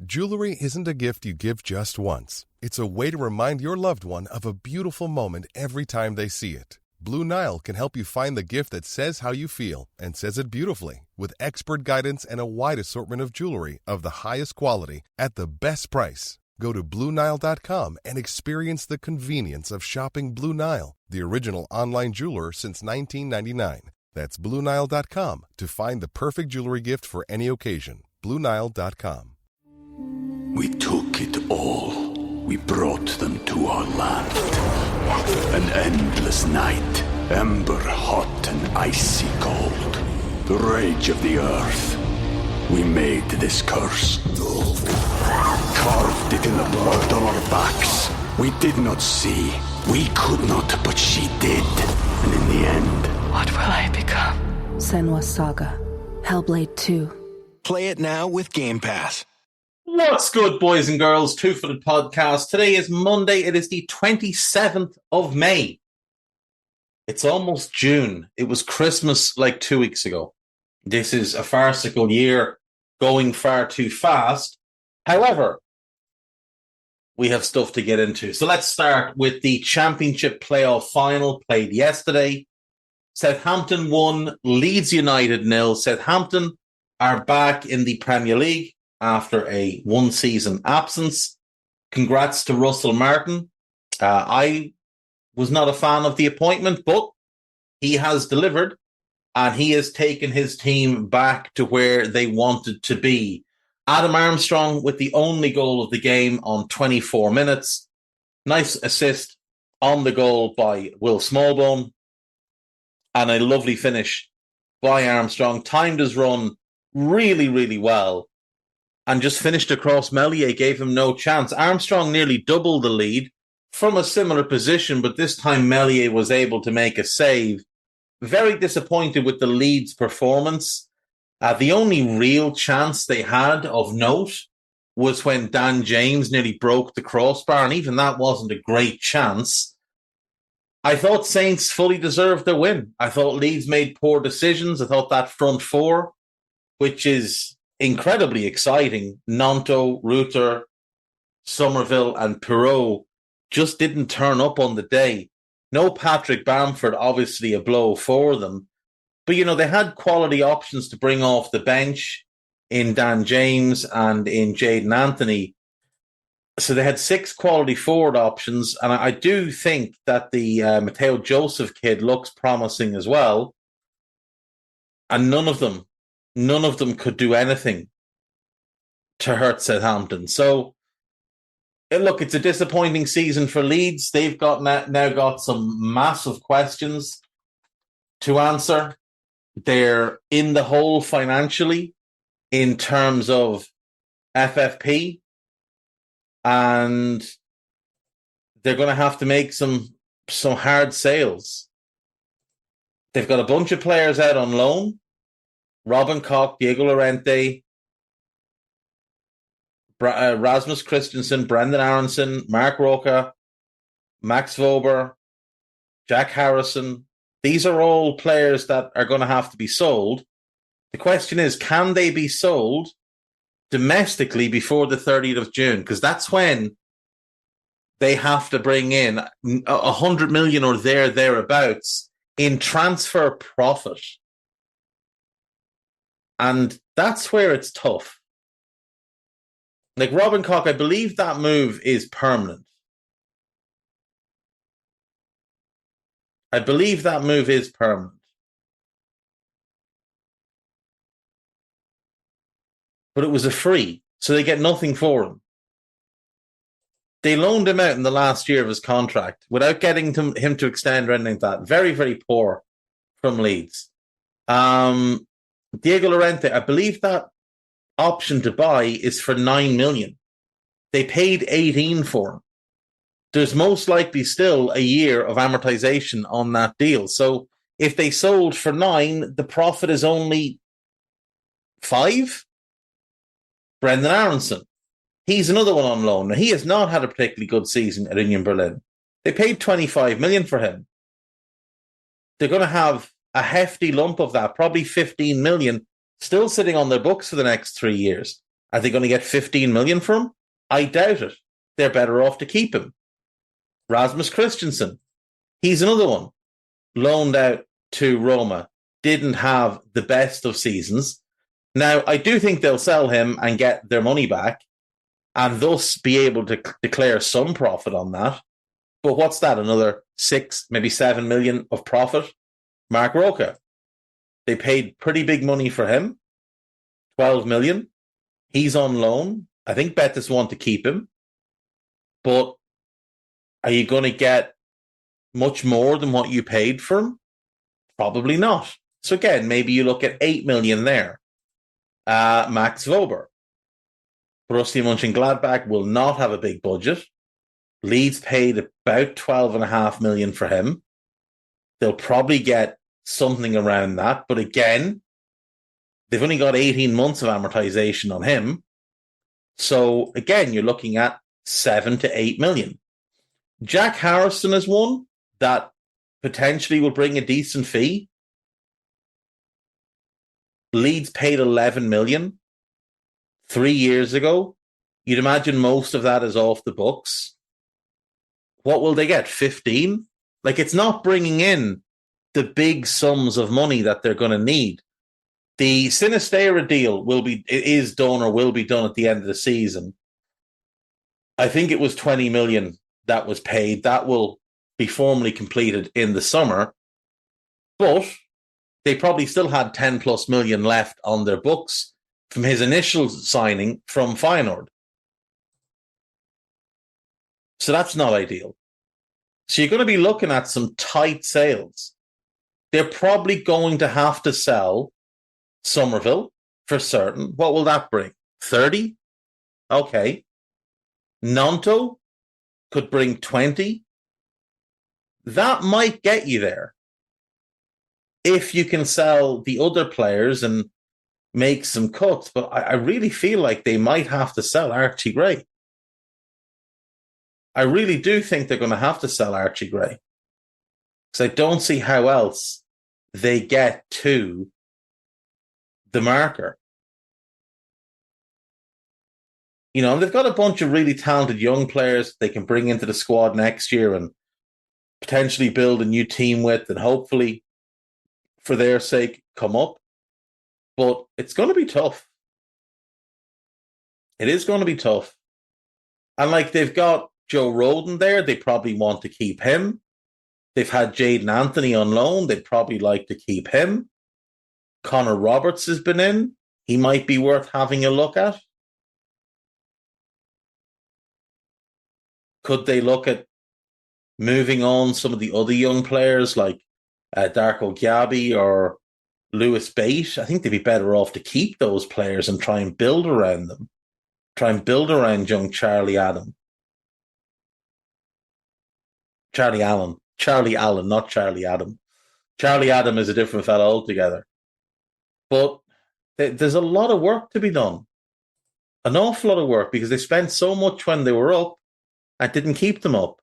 Jewelry isn't a gift you give just once. It's a way to remind your loved one of a beautiful moment every time they see it. Blue Nile can help you find the gift that says how you feel and says it beautifully, with expert guidance and a wide assortment of jewelry of the highest quality at the best price. Go to BlueNile.com and experience the convenience of shopping Blue Nile, the original online jeweler since 1999. That's BlueNile.com to find the perfect jewelry gift for any occasion. BlueNile.com. We took it all. We brought them to our land. An endless night, ember hot and icy cold. The rage of the earth. We made this curse. Carved it in the blood on our backs. We did not see. We could not, but she did. And in the end... What will I become? Senua's Saga. Hellblade 2. Play it now with Game Pass. What's good, boys and girls? Two-Footed Podcast. Today is Monday. It is the 27th of May. It's almost June. It was Christmas like 2 weeks ago. This is a farcical year going far too fast. However, we have stuff to get into. So let's start with the Championship playoff final played yesterday. Southampton won, Leeds United 0. Southampton are back in the Premier League after a one-season absence. Congrats to Russell Martin. I was not a fan of the appointment, but he has delivered, and he has taken his team back to where they wanted to be. Adam Armstrong with the only goal of the game on 24 minutes. Nice assist on the goal by Will Smallbone. And a lovely finish by Armstrong. Timed his run really, really well. And just finished across Meslier, gave him no chance. Armstrong nearly doubled the lead from a similar position, but this time Meslier was able to make a save. Very disappointed with the Leeds performance. The only real chance they had of note was when Dan James nearly broke the crossbar, and even that wasn't a great chance. I thought Saints fully deserved their win. I thought Leeds made poor decisions. I thought that front four, which is incredibly exciting, Nanto, Reuter, Somerville, and Perot, just didn't turn up on the day. No Patrick Bamford, obviously a blow for them. But, you know, they had quality options to bring off the bench in Dan James and in Jaden Anthony. So they had 6 quality forward options. And I do think that the Mateo Joseph kid looks promising as well. And none of them could do anything to hurt Southampton. So, look, it's a disappointing season for Leeds. They've now got some massive questions to answer. They're in the hole financially in terms of FFP, and they're going to have to make some hard sales. They've got a bunch of players out on loan. Robin Koch, Diego Llorente, Rasmus Christensen, Brendan Aronson, Mark Roca, Max Vober, Jack Harrison. These are all players that are going to have to be sold. The question is, can they be sold domestically before the 30th of June? Because that's when they have to bring in 100 million or thereabouts in transfer profit. And that's where it's tough. Like Robin Koch, I believe that move is permanent. But it was a free, so they get nothing for him. They loaned him out in the last year of his contract without getting him to extend or anything like that. Very, very poor from Leeds. Diego Llorente, I believe that option to buy is for 9 million. They paid 18 for him. There's most likely still a year of amortization on that deal. So if they sold for 9, the profit is only 5. Brendan Aronson, he's another one on loan. Now, he has not had a particularly good season at Union Berlin. They paid 25 million for him. They're going to have a hefty lump of that, probably 15 million, still sitting on their books for the next 3 years. Are they going to get 15 million for him? I doubt it. They're better off to keep him. Rasmus Christensen, he's another one. Loaned out to Roma, didn't have the best of seasons. Now, I do think they'll sell him and get their money back and thus be able to declare some profit on that. But what's that? Another 6, maybe 7 million of profit? Mark Roca. They paid pretty big money for him, 12 million. He's on loan. I think Betis want to keep him. But are you going to get much more than what you paid for him? Probably not. So again, maybe you look at 8 million there. Max Wober. Borussia Mönchengladbach will not have a big budget. Leeds paid about 12.5 million for him. They'll probably get something around that. But again, they've only got 18 months of amortization on him. So again, you're looking at 7 to 8 million. Jack Harrison is one that potentially will bring a decent fee. Leeds paid 11 million 3 years ago. You'd imagine most of that is off the books. What will they get? 15? Like, it's not bringing in the big sums of money that they're going to need. The Sinistera deal is done or will be done at the end of the season. I think it was 20 million that was paid. That will be formally completed in the summer. But they probably still had 10 plus million left on their books from his initial signing from Feyenoord. So that's not ideal. So you're going to be looking at some tight sales. They're probably going to have to sell Somerville for certain. What will that bring? 30? Okay. Nanto could bring 20. That might get you there. If you can sell the other players and make some cuts. But I really feel like they might have to sell Archie Gray. I really do think they're going to have to sell Archie Gray. Because I don't see how else they get to the marker. You know, and they've got a bunch of really talented young players they can bring into the squad next year and potentially build a new team with and hopefully, for their sake, come up. But it's going to be tough. It is going to be tough. And like, they've got Joe Rodon there. They probably want to keep him. They've had Jaden Anthony on loan. They'd probably like to keep him. Connor Roberts has been in. He might be worth having a look at. Could they look at moving on some of the other young players like Darko Gyabi or Lewis Bate? I think they'd be better off to keep those players and try and build around them. Try and build around young Charlie Allen. Charlie Allen, not Charlie Adam. Charlie Adam is a different fellow altogether. But there's a lot of work to be done. An awful lot of work because they spent so much when they were up and didn't keep them up.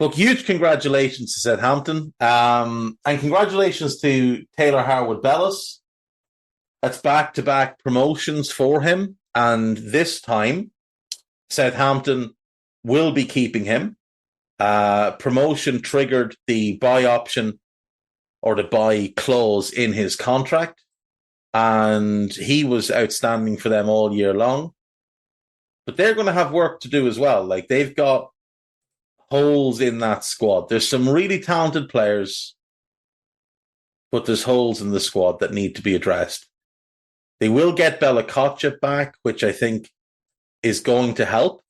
Look, huge congratulations to Southampton. And congratulations to Taylor Harwood-Bellis. That's back-to-back promotions for him. And this time, Southampton will be keeping him. Promotion triggered the buy option or the buy clause in his contract. And he was outstanding for them all year long. But they're going to have work to do as well. Like, they've got holes in that squad. There's some really talented players, but there's holes in the squad that need to be addressed. They will get Bella Kotchap back, which I think is going to help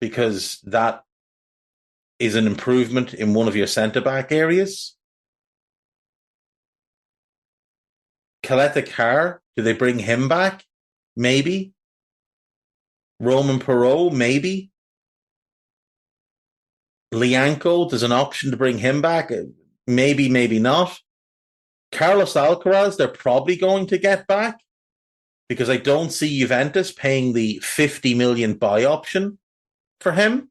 because that is an improvement in one of your centre-back areas. Kaleta Carr, do they bring him back? Maybe. Roman Perot, maybe. Lianco, there's an option to bring him back. Maybe, maybe not. Carlos Alcaraz, they're probably going to get back because I don't see Juventus paying the 50 million buy option for him.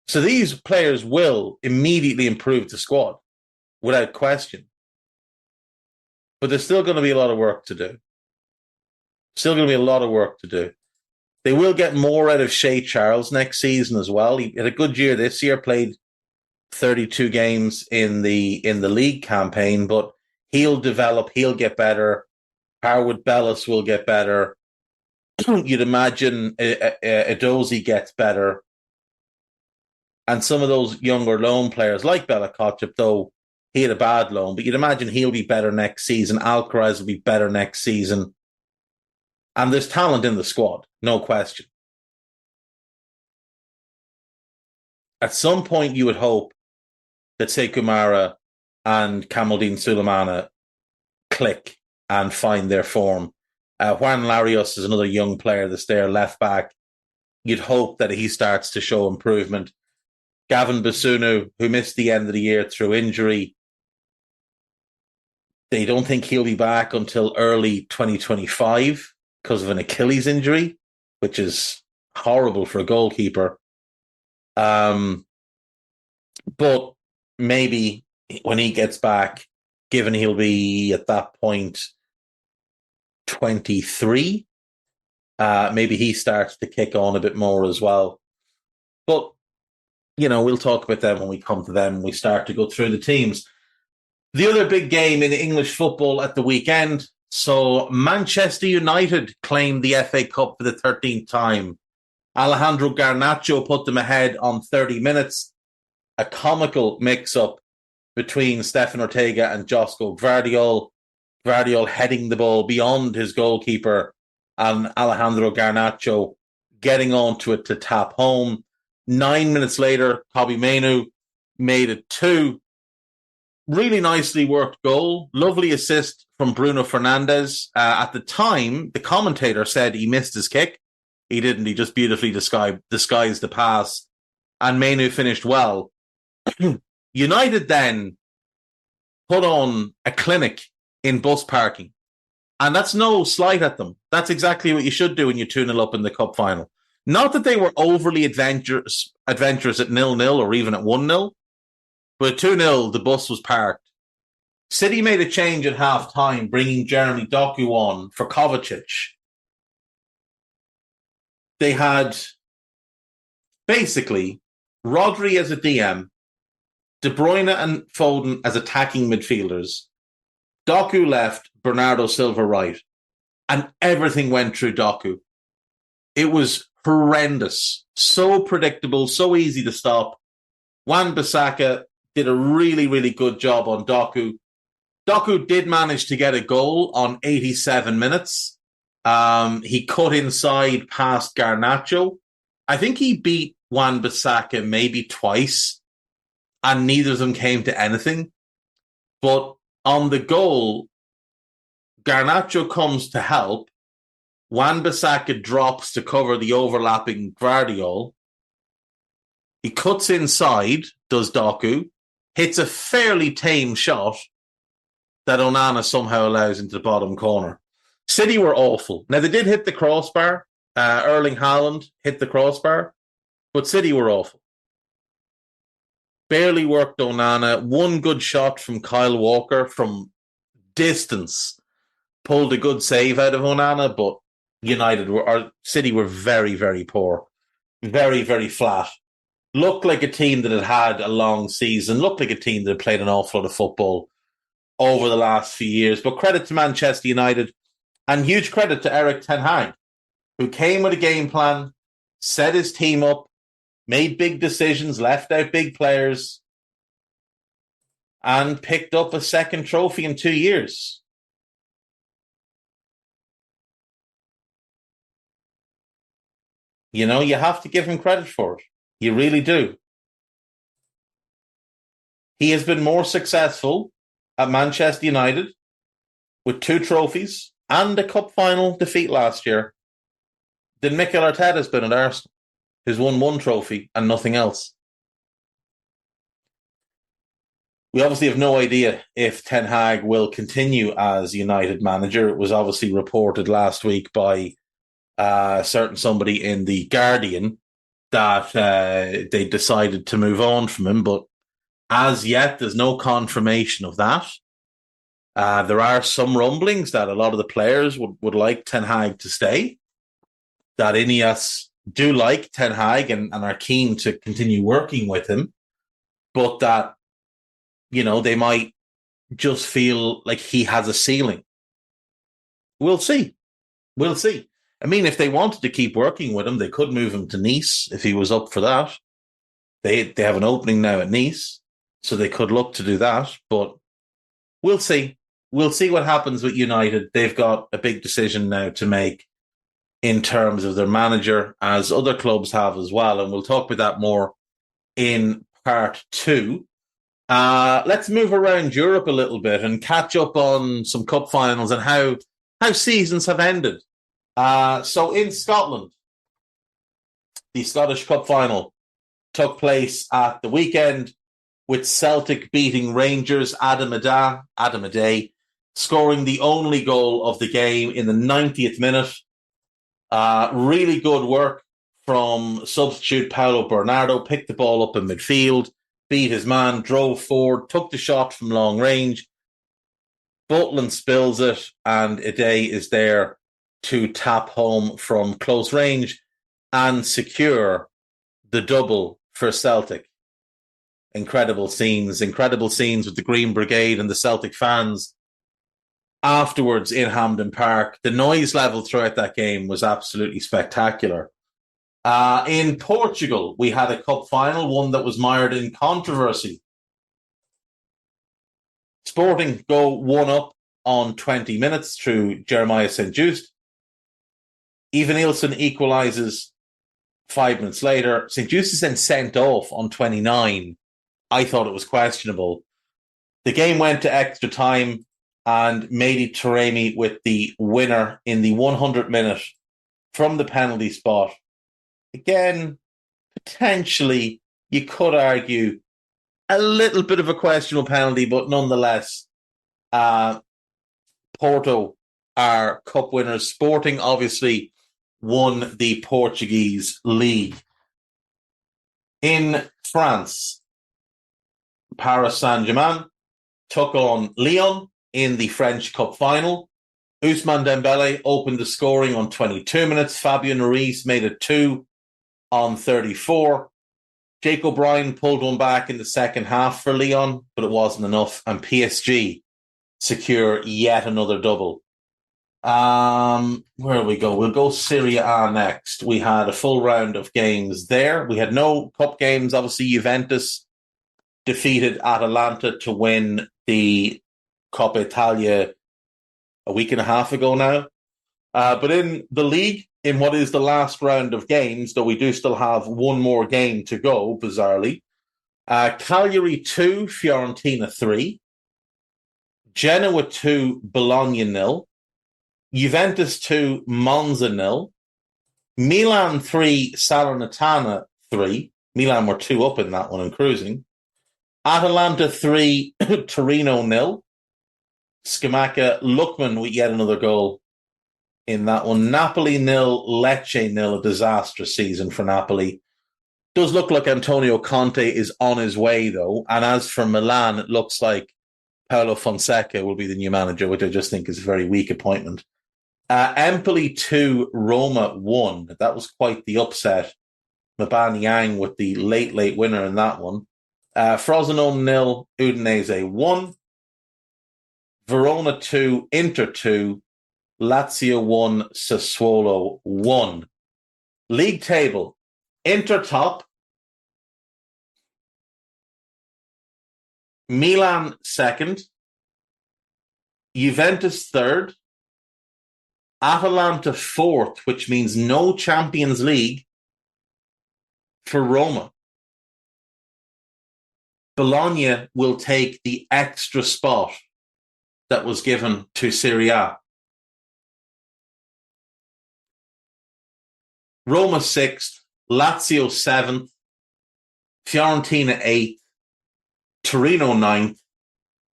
So these players will immediately improve the squad without question. But there's still going to be a lot of work to do. Still going to be a lot of work to do. They will get more out of Shea Charles next season as well. He had a good year this year, played 32 games in the league campaign, but he'll develop, he'll get better. Harwood Bellis will get better. You'd imagine Edozie gets better. And some of those younger loan players, like Bella Kotchap, though he had a bad loan, but you'd imagine he'll be better next season. Alcaraz will be better next season. And there's talent in the squad, no question. At some point, you would hope that Sekou Mara and Kamaldeen Sulemana click and find their form. Juan Larios is another young player that's there, left back. You'd hope that he starts to show improvement. Gavin Basunu, who missed the end of the year through injury, they don't think he'll be back until early 2025 because of an Achilles injury, which is horrible for a goalkeeper. But maybe when he gets back, given he'll be at that point 23, maybe he starts to kick on a bit more as well. But, we'll talk about them when we come to them. We start to go through the teams. The other big game in English football at the weekend. So Manchester United claimed the FA Cup for the 13th time. Alejandro Garnacho put them ahead on 30 minutes. A comical mix-up between Stefan Ortega and Josko Gvardiol. Gvardiol heading the ball beyond his goalkeeper and Alejandro Garnacho getting onto it to tap home. 9 minutes later, Kobbie Mainoo made it 2. Really nicely worked goal. Lovely assist from Bruno Fernandes. At the time, the commentator said he missed his kick. He didn't. He just beautifully disguised the pass. And Mainoo finished well. United then put on a clinic in bus parking. And that's no slight at them. That's exactly what you should do when you're 2-0 up in the cup final. Not that they were overly adventurous at 0-0 or even at 1-0. But 2-0, the bus was parked. City made a change at half-time, bringing Jeremy Doku on for Kovacic. They had basically Rodri as a DM, De Bruyne and Foden as attacking midfielders, Doku left, Bernardo Silva right, and everything went through Doku. It was horrendous, so predictable, so easy to stop. Wan-Bissaka did a really, really good job on Doku. Doku did manage to get a goal on 87 minutes. He cut inside past Garnacho. I think he beat Wan-Bissaka maybe twice, and neither of them came to anything. But on the goal, Garnacho comes to help. Wan-Bissaka drops to cover the overlapping Gvardiol. He cuts inside, does Doku, hits a fairly tame shot that Onana somehow allows into the bottom corner. City were awful. Now, they did hit the crossbar. Erling Haaland hit the crossbar, but City were awful. Barely worked Onana. One good shot from Kyle Walker from distance pulled a good save out of Onana, but City were very, very poor. Very, very flat. Looked like a team that had a long season. Looked like a team that had played an awful lot of football over the last few years. But credit to Manchester United and huge credit to Erik ten Hag, who came with a game plan, set his team up, made big decisions, left out big players, and picked up a second trophy in 2 years. You have to give him credit for it. You really do. He has been more successful at Manchester United with 2 trophies and a cup final defeat last year than Mikel Arteta has been at Arsenal, who's won 1 trophy and nothing else. We obviously have no idea if Ten Hag will continue as United manager. It was obviously reported last week by certain somebody in The Guardian that they decided to move on from him, but as yet there's no confirmation of that. There are some rumblings that a lot of the players would like Ten Hag to stay, that Ineos do like Ten Hag and are keen to continue working with him, but that, they might just feel like he has a ceiling. We'll see. We'll see. I mean, if they wanted to keep working with him, they could move him to Nice if he was up for that. They have an opening now at Nice, so they could look to do that, but we'll see. We'll see what happens with United. They've got a big decision now to make in terms of their manager, as other clubs have as well, and we'll talk about that more in part 2. Let's move around Europe a little bit and catch up on some cup finals and how seasons have ended. So in Scotland, the Scottish Cup final took place at the weekend, with Celtic beating Rangers. Adam Adey scoring the only goal of the game in the 90th minute. Really good work from substitute Paulo Bernardo. Picked the ball up in midfield, beat his man, drove forward, took the shot from long range. Butland spills it, and Adey is there to tap home from close range and secure the double for Celtic. Incredible scenes with the Green Brigade and the Celtic fans afterwards in Hampden Park. The noise level throughout that game was absolutely spectacular. In Portugal, we had a cup final, one that was mired in controversy. Sporting go 1-up on 20 minutes through Jeremiah St. Just. Ivan Nilsson equalises 5 minutes later. St. Just is then sent off on 29. I thought it was questionable. The game went to extra time, and Mehdi Taremi with the winner in the 100th minute from the penalty spot. Again, potentially, you could argue a little bit of a questionable penalty, but nonetheless, Porto are cup winners. Sporting obviously won the Portuguese league. In France, Paris Saint-Germain took on Lyon in the French Cup final. Ousmane Dembele opened the scoring on 22 minutes. Fabio Ruiz made it 2 on 34. Jake O'Brien pulled one back in the second half for Lyon, but it wasn't enough, and PSG secure yet another double. Where do we go? We'll go Serie A next. We had a full round of games there. We had no cup games. Obviously, Juventus defeated Atalanta to win the Coppa Italia a week and a half ago now. But in the league, in what is the last round of games, though we do still have one more game to go, bizarrely, Cagliari 2, Fiorentina 3, Genoa 2, Bologna 0, Juventus 2, Monza 0, Milan 3, Salernitana 3. Milan were 2 up in that one and cruising. Atalanta 3, Torino 0. Scamacca Lookman with yet another goal in that one. Napoli 0, Lecce 0. A disastrous season for Napoli. Does look like Antonio Conte is on his way, though. And as for Milan, it looks like Paulo Fonseca will be the new manager, which I just think is a very weak appointment. Empoli 2, Roma 1. That was quite the upset. Mabanyang with the late winner in that one. Frosinone 0, Udinese 1. Verona 2, Inter 2. Lazio 1, Sassuolo 1. League table. Inter top. Milan second. Juventus third. Atalanta fourth, which means no Champions League for Roma. Bologna will take the extra spot that was given to Serie A. Roma 6th, Lazio 7th, Fiorentina 8th, Torino 9th,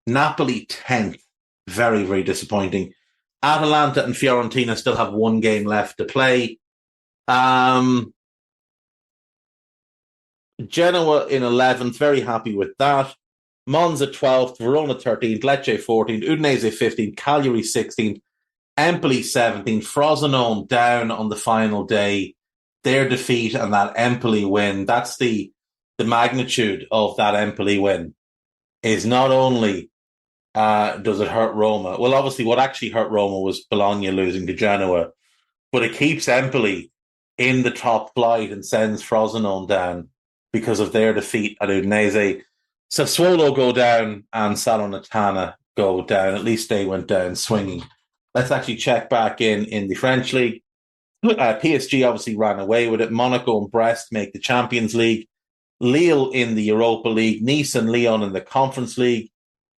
Napoli 10th. Very, very disappointing. Atalanta and Fiorentina still have one game left to play. Genoa in 11th, very happy with that. Monza 12th, Verona 13th, Lecce 14th, Udinese 15th, Cagliari 16th, Empoli 17th, Frosinone down on the final day. Their defeat and that Empoli win, that's the magnitude of that Empoli win, is not only does it hurt Roma. Well, obviously what actually hurt Roma was Bologna losing to Genoa, but it keeps Empoli in the top flight and sends Frosinone down because of their defeat at Udinese. Sassuolo go down and Salernitana go down. At least they went down swinging. Let's actually check back in the French league. PSG obviously ran away with it. Monaco and Brest make the Champions League. Lille in the Europa League. Nice and Lyon in the Conference League.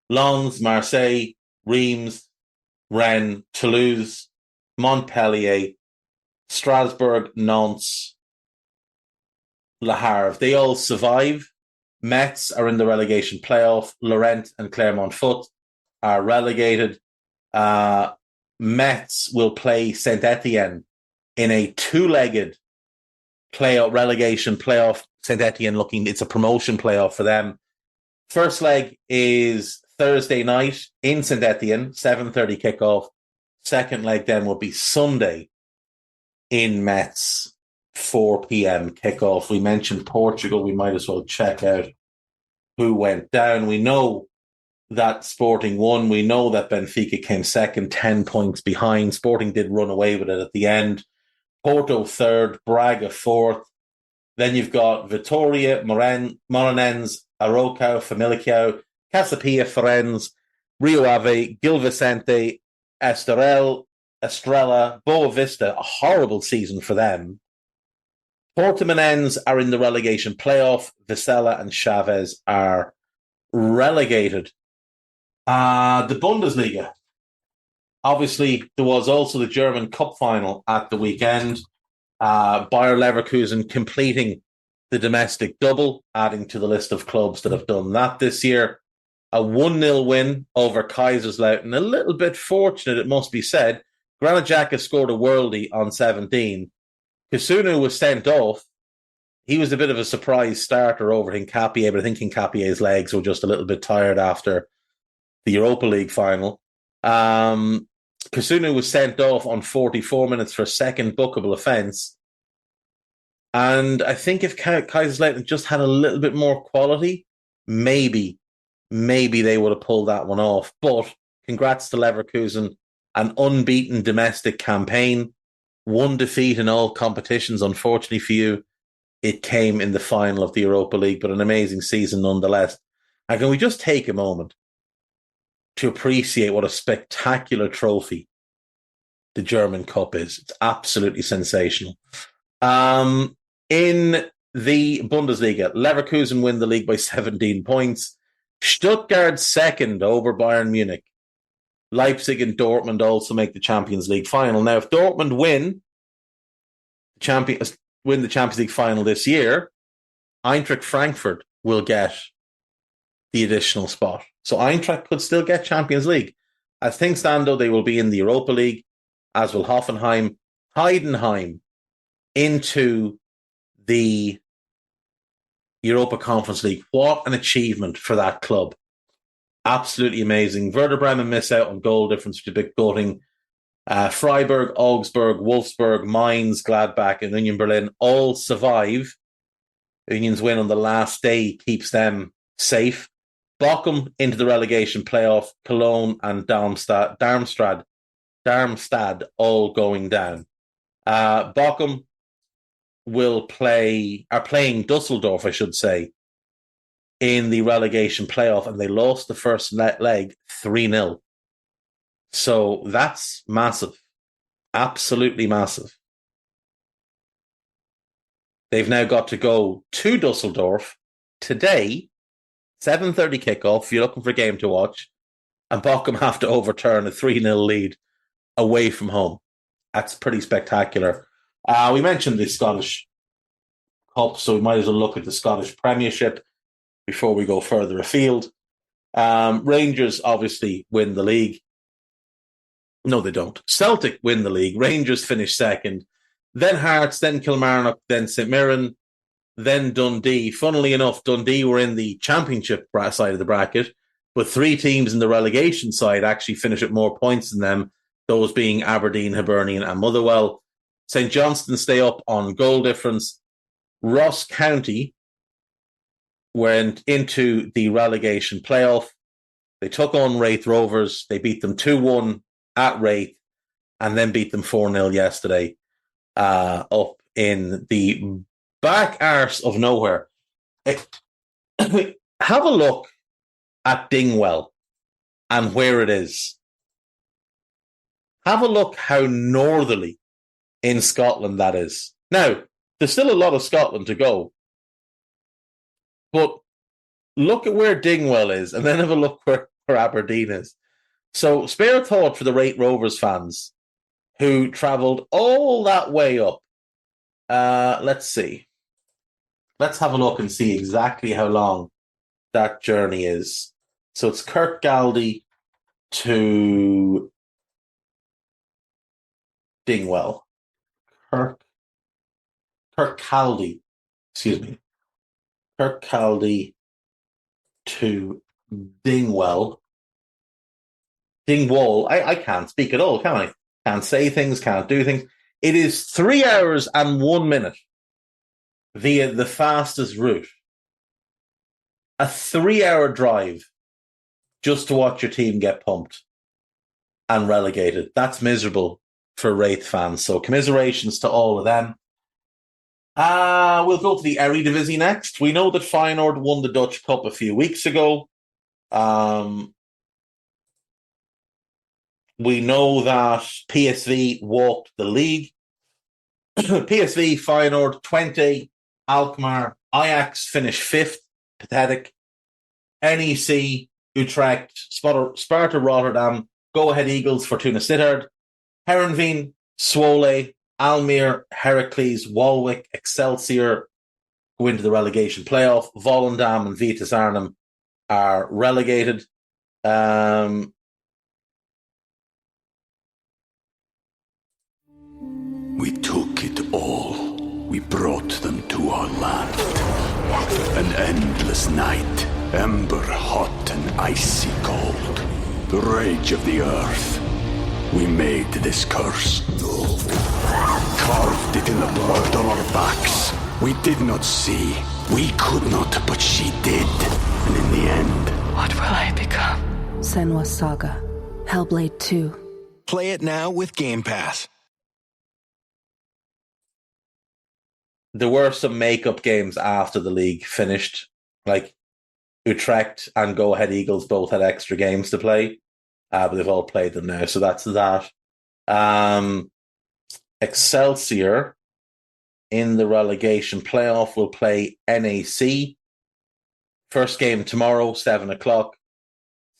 Lens, Marseille, Reims, Rennes, Toulouse, Montpellier, Strasbourg, Nantes, Le Havre. They all survive. Metz are in the relegation playoff. Lorient and Clermont-Foot are relegated. Metz will play Saint-Etienne in a two-legged relegation playoff. Saint-Etienne it's a promotion playoff for them. First leg is Thursday night in Saint-Etienne, 7:30 kickoff. Second leg then will be Sunday in Metz, 4 p.m. kickoff. We mentioned Portugal. We might as well check out who went down. We know that Sporting won. We know that Benfica came second, 10 points behind. Sporting did run away with it at the end. Porto third, Braga fourth. Then you've got Vitória, Moranense, Araucao, Famalicão, Casapia, Farense, Rio Ave, Gil Vicente, Estoril, Estrela, Boa Vista. A horrible season for them. Portimonense are in the relegation playoff. Vizela and Chaves are relegated. The Bundesliga. Obviously, there was also the German Cup final at the weekend. Bayer Leverkusen completing the domestic double, adding to the list of clubs that have done that this year. A 1-0 win over Kaiserslautern. A little bit fortunate, it must be said. Granit Xhaka scored a worldie on 17. Kasunu was sent off. He was a bit of a surprise starter over Hincapié, but I think Hincapié's legs were just a little bit tired after the Europa League final. Kasunu was sent off on 44 minutes for a second bookable offence. And I think if Kaiserslautern just had a little bit more quality, maybe they would have pulled that one off. But congrats to Leverkusen, an unbeaten domestic campaign, one defeat in all competitions. Unfortunately for you, it came in the final of the Europa League, but an amazing season nonetheless. And can we just take a moment to appreciate what a spectacular trophy the German Cup is? It's absolutely sensational. In the Bundesliga, Leverkusen win the league by 17 points. Stuttgart second over Bayern Munich. Leipzig and Dortmund also make the Champions League final. Now, if Dortmund win the Champions League final this year, Eintracht Frankfurt will get the additional spot. So Eintracht could still get Champions League. As things stand, though, they will be in the Europa League, as will Hoffenheim. Heidenheim into the Europa Conference League. What an achievement for that club. Absolutely amazing. Werder Bremen miss out on goal difference, which is a bit gutting. Freiburg, Augsburg, Wolfsburg, Mainz, Gladbach, and Union Berlin all survive. Union's win on the last day keeps them safe. Bochum into the relegation playoff. Cologne and Darmstadt all going down. Bochum are playing Dusseldorf, I should say, in the relegation playoff, and they lost the first leg 3-0. So that's massive. Absolutely massive. They've now got to go to Dusseldorf today, 7:30 kickoff, if you're looking for a game to watch, and Bochum have to overturn a 3-0 lead away from home. That's pretty spectacular. We mentioned the Scottish Cup, so we might as well look at the Scottish Premiership before we go further afield. Rangers obviously win the league. No, they don't. Celtic win the league. Rangers finish second. Then Hearts, then Kilmarnock, then St Mirren, then Dundee. Funnily enough, Dundee were in the championship side of the bracket, but 3 teams in the relegation side actually finish at more points than them, those being Aberdeen, Hibernian and Motherwell. St Johnstone stay up on goal difference. Ross County went into the relegation playoff. They took on Wraith Rovers. They beat them 2-1 at Wraith and then beat them 4-0 yesterday up in the back arse of nowhere. Have a look at Dingwall and where it is. Have a look how northerly in Scotland that is. Now, there's still a lot of Scotland to go, but look at where Dingwall is and then have a look where Aberdeen is. So spare a thought for the Wraith Rovers fans who travelled all that way up. Let's see. Let's have a look and see exactly how long that journey is. So it's Kirkcaldy to Dingwall. Kirkcaldy. Excuse me. Kirkcaldy to Dingwall. Dingwall. I can't speak at all, can I? Can't say things, can't do things. It is 3 hours and 1 minute via the fastest route. A 3-hour drive just to watch your team get pumped and relegated. That's miserable for Wraith fans. So commiserations to all of them. We'll go to the Eredivisie next. We know that Feyenoord won the Dutch Cup a few weeks ago. We know that PSV walked the league. PSV, Feyenoord, 20, Alkmaar, Ajax finished 5th, pathetic. NEC, Utrecht, Sparta Rotterdam, Go Ahead Eagles, Fortuna Sittard, Heerenveen, Zwolle, Almere, Heracles, Walwick, Excelsior go into the relegation playoff. Volendam and Vitesse Arnhem are relegated. We took it all. We brought them to our land. An endless night, ember hot and icy cold. The rage of the earth. We made this curse. Carved it in the blood on our backs. We did not see. We could not, but she did. And in the end... What will I become? Senua's Saga. Hellblade 2. Play it now with Game Pass. There were some makeup games after the league finished. Like Utrecht and Go Ahead Eagles both had extra games to play. But they've all played them now. So that's that. Excelsior in the relegation playoff will play NAC. First game tomorrow, 7:00.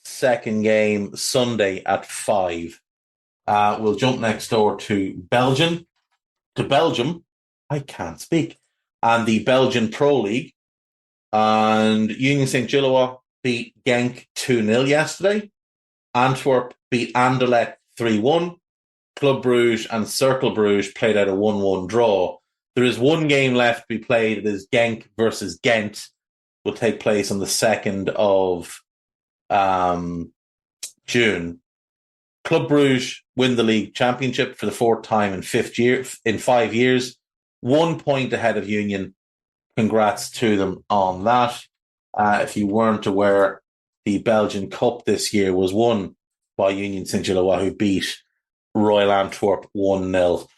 Second game Sunday at 5. We'll jump next door to Belgium. I can't speak. And the Belgian Pro League. And Union St. Gillois beat Genk 2-0 yesterday. Antwerp beat Anderlecht 3-1. Club Brugge and Cercle Bruges played out a 1-1 draw. There is one game left to be played. It is Genk versus Ghent. Will take place on the 2nd of June. Club Brugge win the league championship for the 4th time in 5 years. 1 point ahead of Union. Congrats to them on that. If you weren't aware, the Belgian Cup this year was won by Union St. Gillois, who beat Royal Antwerp 1-0.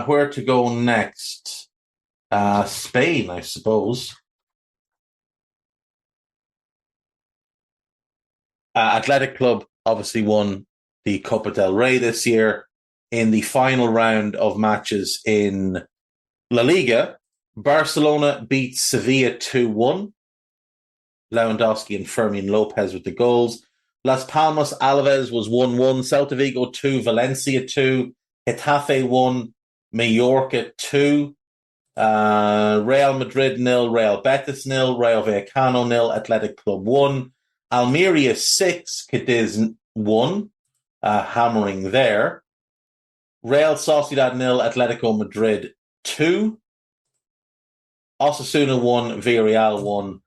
Where to go next? Spain, I suppose. Athletic Club obviously won the Copa del Rey this year. In the final round of matches in La Liga, Barcelona beat Sevilla 2-1. Lewandowski and Fermin Lopez with the goals. Las Palmas Alaves was 1-1. Celta Vigo 2, Valencia 2, Getafe 1, Mallorca 2, Real Madrid 0, Real Betis 0, Rayo Vallecano 0, Athletic Club 1, Almeria 6, Cadiz 1, hammering there. Real Sociedad 0, Atletico Madrid 2. Osasuna won, Villarreal won,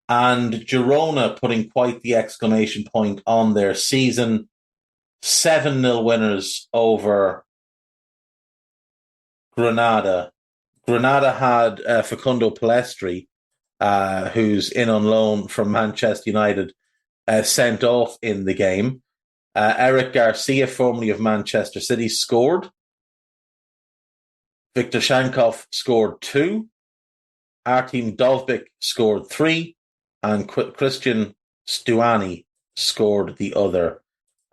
and Girona putting quite the exclamation point on their season. 7-0 winners over Granada. Granada had Facundo Palestri, who's in on loan from Manchester United, sent off in the game. Eric Garcia, formerly of Manchester City, scored. Viktor Shankov scored 2. Artem Dovbyk scored 3. And Christian Stuani scored the other.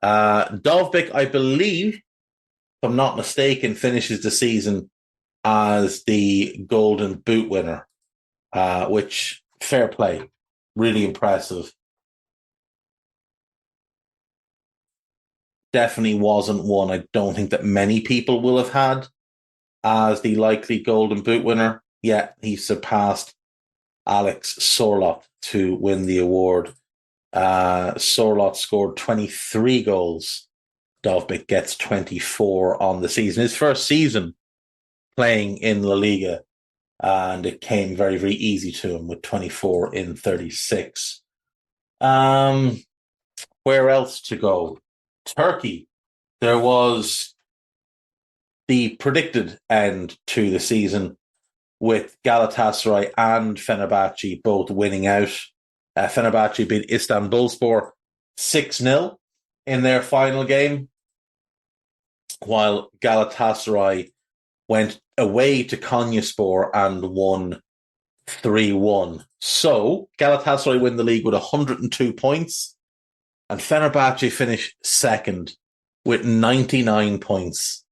Dovbyk, I believe, if I'm not mistaken, finishes the season as the Golden Boot winner, which, fair play, really impressive. Definitely wasn't one I don't think that many people will have had as the likely Golden Boot winner. Yet he surpassed Alex Sorloth to win the award. Sorloth scored 23 goals. Dovbyk gets 24 on the season. His first season playing in La Liga, and it came very, very easy to him with 24 in 36. Where else to go? Turkey. There was the predicted end to the season with Galatasaray and Fenerbahce both winning out. Fenerbahce beat Istanbulspor 6-0 in their final game, while Galatasaray went away to Konyaspor and won 3-1. So Galatasaray win the league with 102 points, and Fenerbahce finish second with 99 points.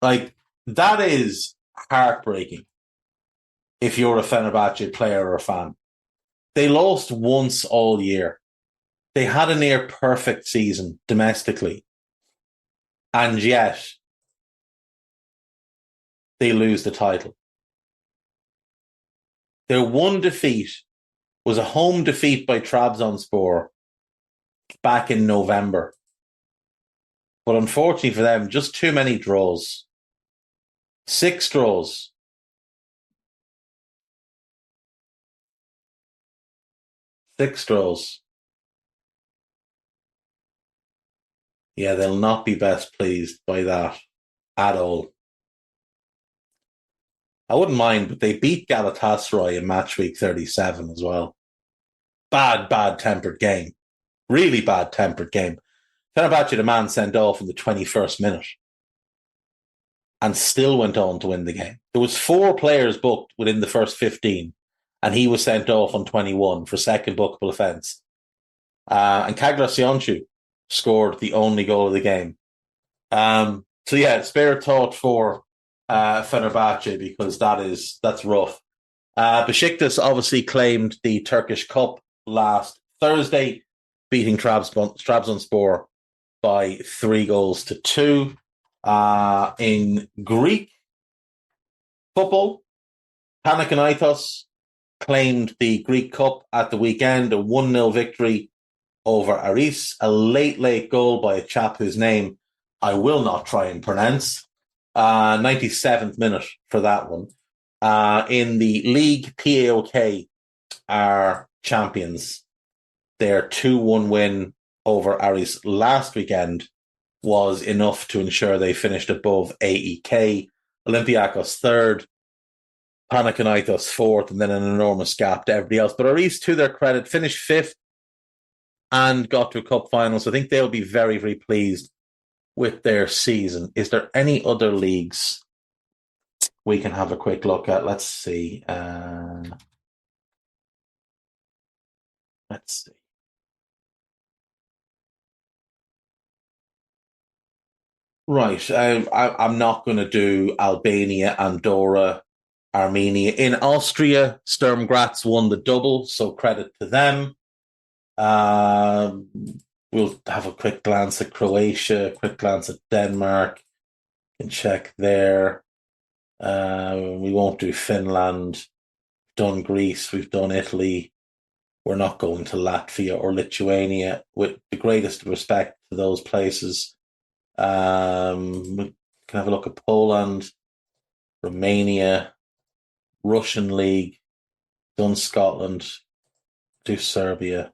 Like, that is heartbreaking if you're a Fenerbahce player or a fan. They lost once all year. They had a near perfect season domestically, and yet they lose the title. Their one defeat was a home defeat by Trabzonspor back in November. But unfortunately for them, just too many draws. 6 draws. Six draws. Yeah, they'll not be best pleased by that at all. I wouldn't mind, but they beat Galatasaray in match week 37 as well. Bad-tempered game. Really bad-tempered game. Fenerbahce, the man sent off in the 21st minute and still went on to win the game. There was 4 players booked within the first 15, and he was sent off on 21 for second bookable offence. And Kagla Sionchu scored the only goal of the game. So yeah, spare thought for Fenerbahce, because that's rough. Besiktas obviously claimed the Turkish Cup last Thursday, beating Trabzonspor by 3-2. In Greek football, Panathinaikos claimed the Greek Cup at the weekend, a 1-0 victory over Aris, a late goal by a chap whose name I will not try and pronounce. 97th minute for that one. In the league, PAOK are champions. Their 2-1 win over Aris last weekend was enough to ensure they finished above AEK. Olympiacos third, Panathinaikos fourth, and then an enormous gap to everybody else. But Aris, to their credit, finished fifth and got to a cup final. So I think they'll be very, very pleased with their season. Is there any other leagues we can have a quick look at? Let's see. Let's see. Right. I'm not going to do Albania, Andorra, Armenia. In Austria, Sturm Graz won the double, so credit to them. We'll have a quick glance at Croatia, a quick glance at Denmark, and check there. We won't do Finland. We've done Greece, we've done Italy. We're not going to Latvia or Lithuania, with the greatest respect to those places. We can have a look at Poland, Romania, Russian league, done Scotland, do Serbia,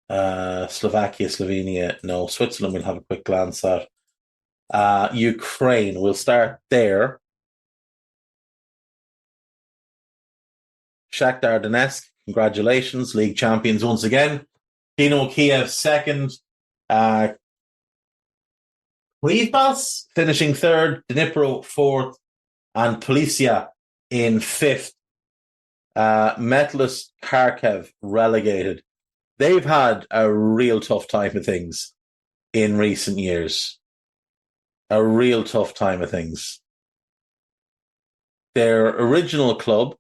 Slovakia, Slovenia. No, Switzerland we'll have a quick glance at. Ukraine, we'll start there. Shakhtar Donetsk, congratulations, league champions once again. Dynamo Kiev second. Krivas finishing third. Dnipro fourth. And Policia in fifth. Metalist Kharkiv relegated. They've had a real tough time of things in recent years. A real tough time of things. Their original club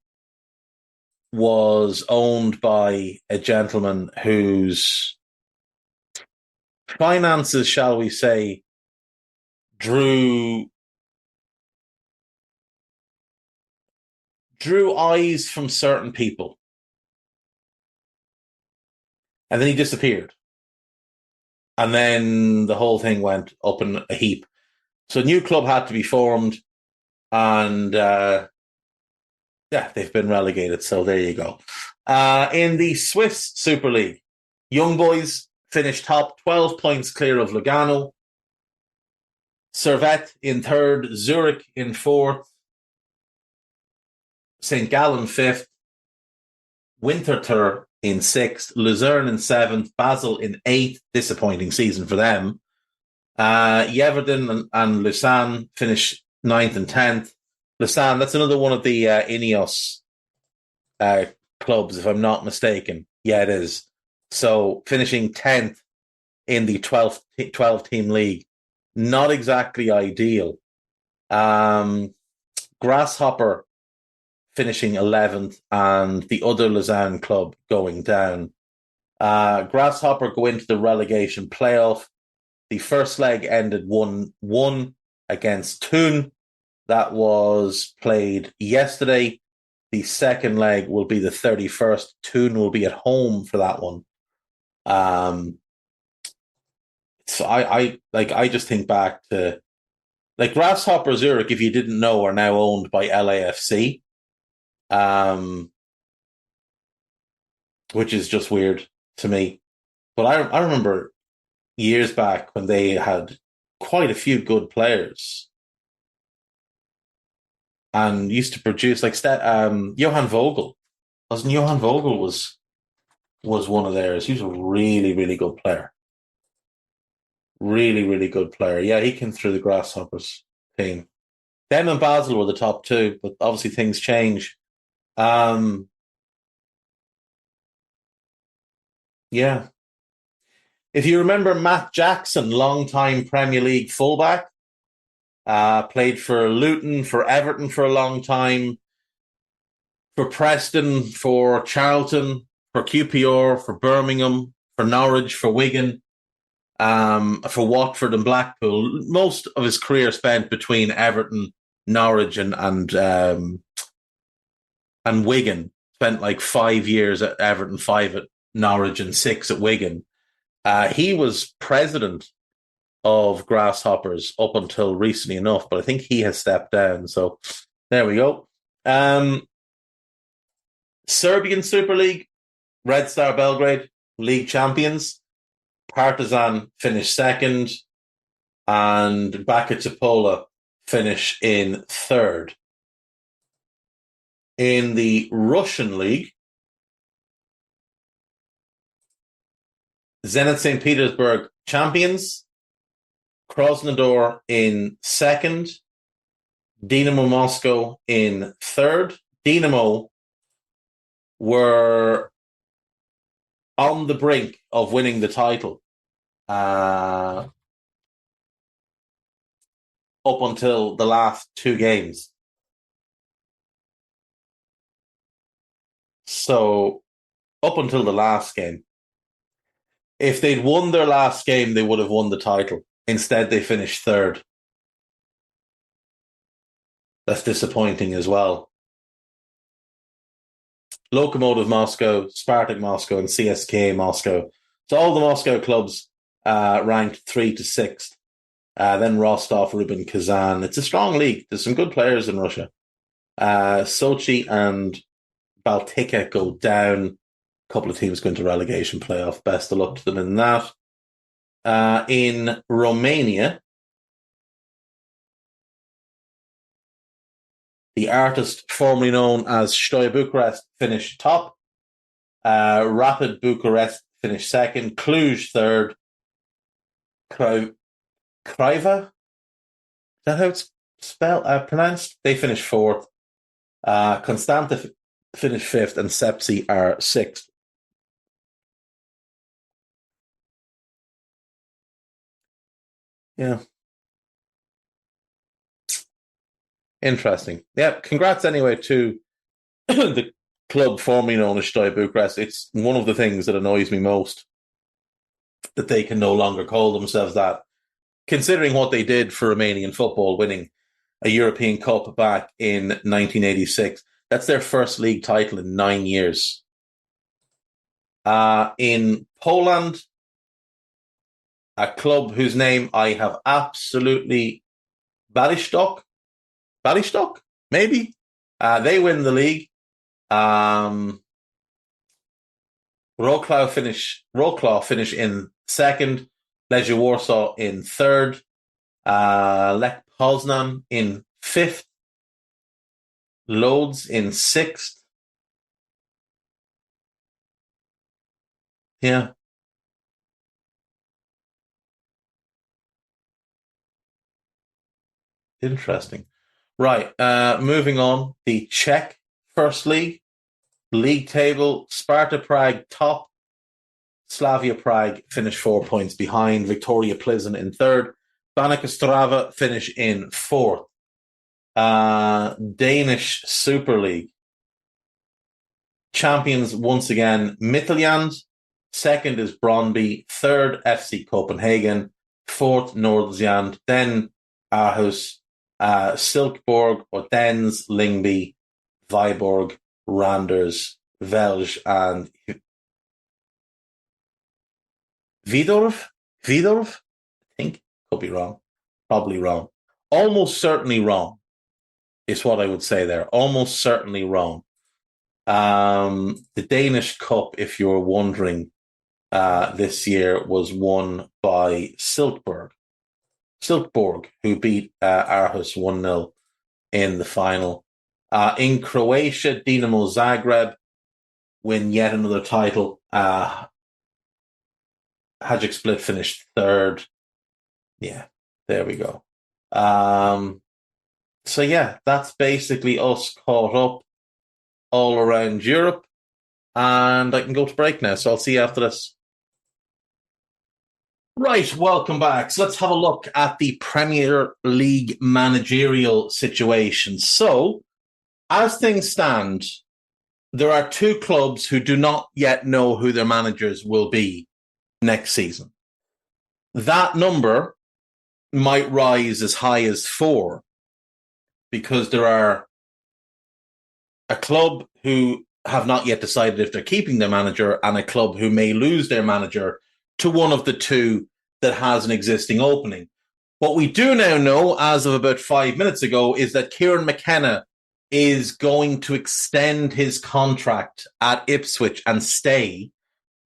was owned by a gentleman whose finances, shall we say, drew eyes from certain people. And then he disappeared. And then the whole thing went up in a heap. So a new club had to be formed. And they've been relegated. So there you go. In the Swiss Super League, Young Boys finished top, 12 points clear of Lugano. Servette in third, Zurich in fourth, St. Gallen fifth, Winterthur in sixth, Luzerne in seventh, Basel in eighth. Disappointing season for them. Yeverdon and Lausanne finished ninth and 10th. Lausanne, that's another one of the Ineos clubs, if I'm not mistaken. Yeah, it is. So finishing 10th in the 12-team league. Not exactly ideal. Grasshopper finishing 11th and the other Lausanne club going down. Grasshopper go into the relegation playoff. The first leg ended 1-1 against Thun. That was played yesterday. The second leg will be the 31st. Thun will be at home for that one. So I just think back to like Grasshopper Zurich, if you didn't know, are now owned by LAFC, which is just weird to me. But I remember years back when they had quite a few good players and used to produce like Johann Vogel. Wasn't Johann Vogel was one of theirs? He was a really, really good player. Really, really good player. Yeah, he came through the Grasshoppers team. Them and Basel were the top two, but obviously things change. Yeah. If you remember Matt Jackson, long-time Premier League fullback, played for Luton, for Everton for a long time, for Preston, for Charlton, for QPR, for Birmingham, for Norwich, for Wigan, for Watford and Blackpool. Most of his career spent between Everton, Norwich, and Wigan. Spent like 5 years at Everton, 5 at Norwich, and 6 at Wigan. He was president of Grasshoppers up until recently enough, but I think he has stepped down. So there we go. Serbian Super League, Red Star Belgrade, league champions. Partizan finished second, and Baka Topola finish in third. In the Russian league, Zenit St. Petersburg champions, Krasnodar in second, Dynamo Moscow in third. Dynamo were on the brink of winning the title up until the last 2 games. So, up until the last game. If they'd won their last game, they would have won the title. Instead, they finished third. That's disappointing as well. Lokomotiv Moscow, Spartak Moscow, and CSKA Moscow. So all the Moscow clubs ranked 3 to 6th. Then Rostov, Rubin, Kazan. It's a strong league. There's some good players in Russia. Sochi and Baltica go down. A couple of teams go into relegation playoff. Best of luck to them in that. In Romania, the artist formerly known as Steaua Bucharest finished top. Rapid Bucharest finished second. Cluj third. Craiova? Is that how it's pronounced? They finished fourth. Constanta finished fifth, and Sepsi are sixth. Yeah. Interesting. Yeah, congrats anyway to the club formerly known as Steaua Bucharest. It's one of the things that annoys me most that they can no longer call themselves that, considering what they did for Romanian football, winning a European Cup back in 1986. That's their first league title in 9 years. In Poland, a club whose name I have absolutely Białystok, maybe. They win the league. Wrocław finish in second. Legia Warsaw in third. Lech Poznan in fifth. Lodz in sixth. Yeah. Interesting. Right. Moving on. The Czech First League table. Sparta Prague top. Slavia Prague finish 4 points behind. Victoria Plzeň in third. Baník Ostrava finish in fourth. Danish Super League. Champions once again, Midtjylland. Second is Brøndby. Third, FC Copenhagen. Fourth, Nordsjælland. Then Aarhus, Silkeborg, Odense, Lyngby, Viborg, Randers, Velge, and Vidorf, I think. Could be wrong. Probably wrong. Almost certainly wrong is what I would say there. Almost certainly wrong. The Danish Cup, if you're wondering, this year was won by Silkeborg, who beat Aarhus 1-0 in the final. In Croatia, Dinamo Zagreb win yet another title. Hajduk Split finished third. Yeah, there we go. So yeah, that's basically us caught up all around Europe. And I can go to break now, so I'll see you after this. Right, welcome back. So let's have a look at the Premier League managerial situation. So, as things stand, there are two clubs who do not yet know who their managers will be next season. That number might rise as high as 4 because there are a club who have not yet decided if they're keeping their manager and a club who may lose their manager to one of the two that has an existing opening. What we do now know, as of about 5 minutes ago, is that Kieran McKenna is going to extend his contract at Ipswich and stay,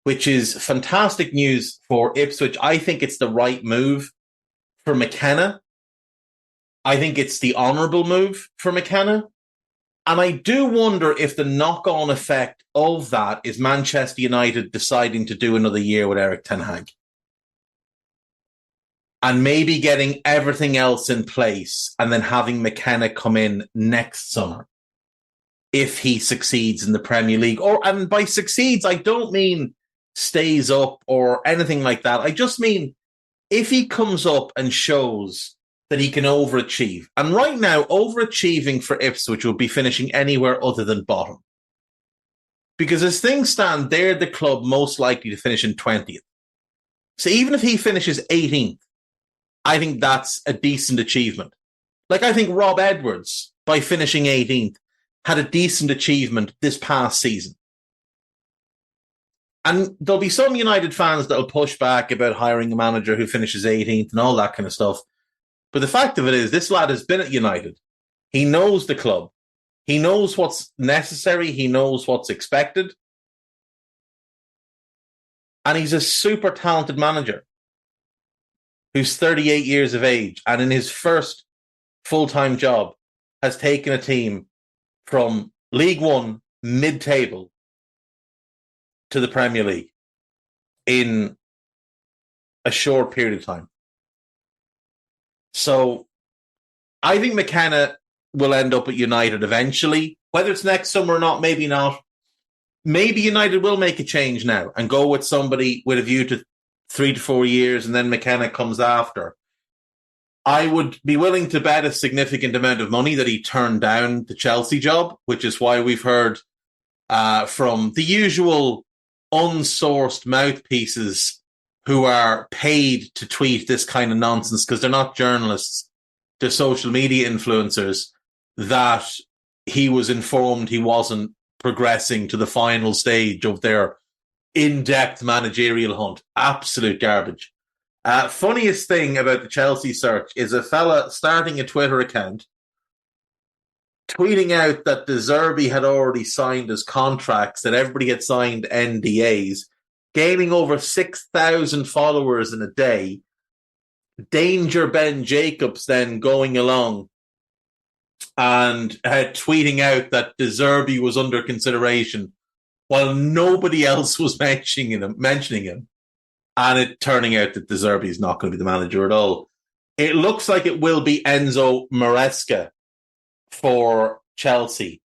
which is fantastic news for Ipswich. I think it's the right move for McKenna. I think it's the honourable move for McKenna. And I do wonder if the knock-on effect of that is Manchester United deciding to do another year with Erik ten Hag. And maybe getting everything else in place and then having McKenna come in next summer if he succeeds in the Premier League. And by succeeds, I don't mean stays up or anything like that. I just mean if he comes up and shows that he can overachieve. And right now, overachieving for Ipswich would be finishing anywhere other than bottom. Because as things stand, they're the club most likely to finish in 20th. So even if he finishes 18th, I think that's a decent achievement. Like, I think Rob Edwards, by finishing 18th, had a decent achievement this past season. And there'll be some United fans that'll push back about hiring a manager who finishes 18th and all that kind of stuff. But the fact of it is, this lad has been at United. He knows the club. He knows what's necessary. He knows what's expected. And he's a super talented manager who's 38 years of age and in his first full-time job has taken a team from League One mid-table to the Premier League in a short period of time. So I think McKenna will end up at United eventually. Whether it's next summer or not, maybe not. Maybe United will make a change now and go with somebody with a view to 3 to 4 years, and then McKenna comes after. I would be willing to bet a significant amount of money that he turned down the Chelsea job, which is why we've heard from the usual unsourced mouthpieces who are paid to tweet this kind of nonsense because they're not journalists, they're social media influencers, that he was informed he wasn't progressing to the final stage of their in-depth managerial hunt. Absolute garbage. Funniest thing about the Chelsea search is a fella starting a Twitter account tweeting out that De Zerbi had already signed his contracts, that everybody had signed NDAs, gaining over 6,000 followers in a day. Danger Ben Jacobs then going along and tweeting out that De Zerbi was under consideration while nobody else was mentioning him. And it turning out that De Zerbi is not going to be the manager at all. It looks like it will be Enzo Maresca for Chelsea.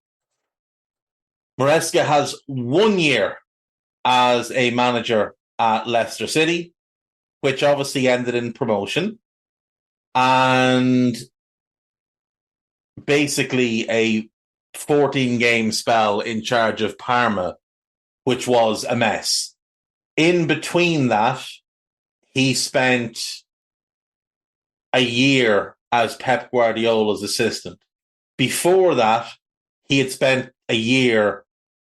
Maresca has 1 year as a manager at Leicester City, which obviously ended in promotion, and basically a 14-game spell in charge of Parma, which was a mess. In between that, he spent a year as Pep Guardiola's assistant. Before that, he had spent a year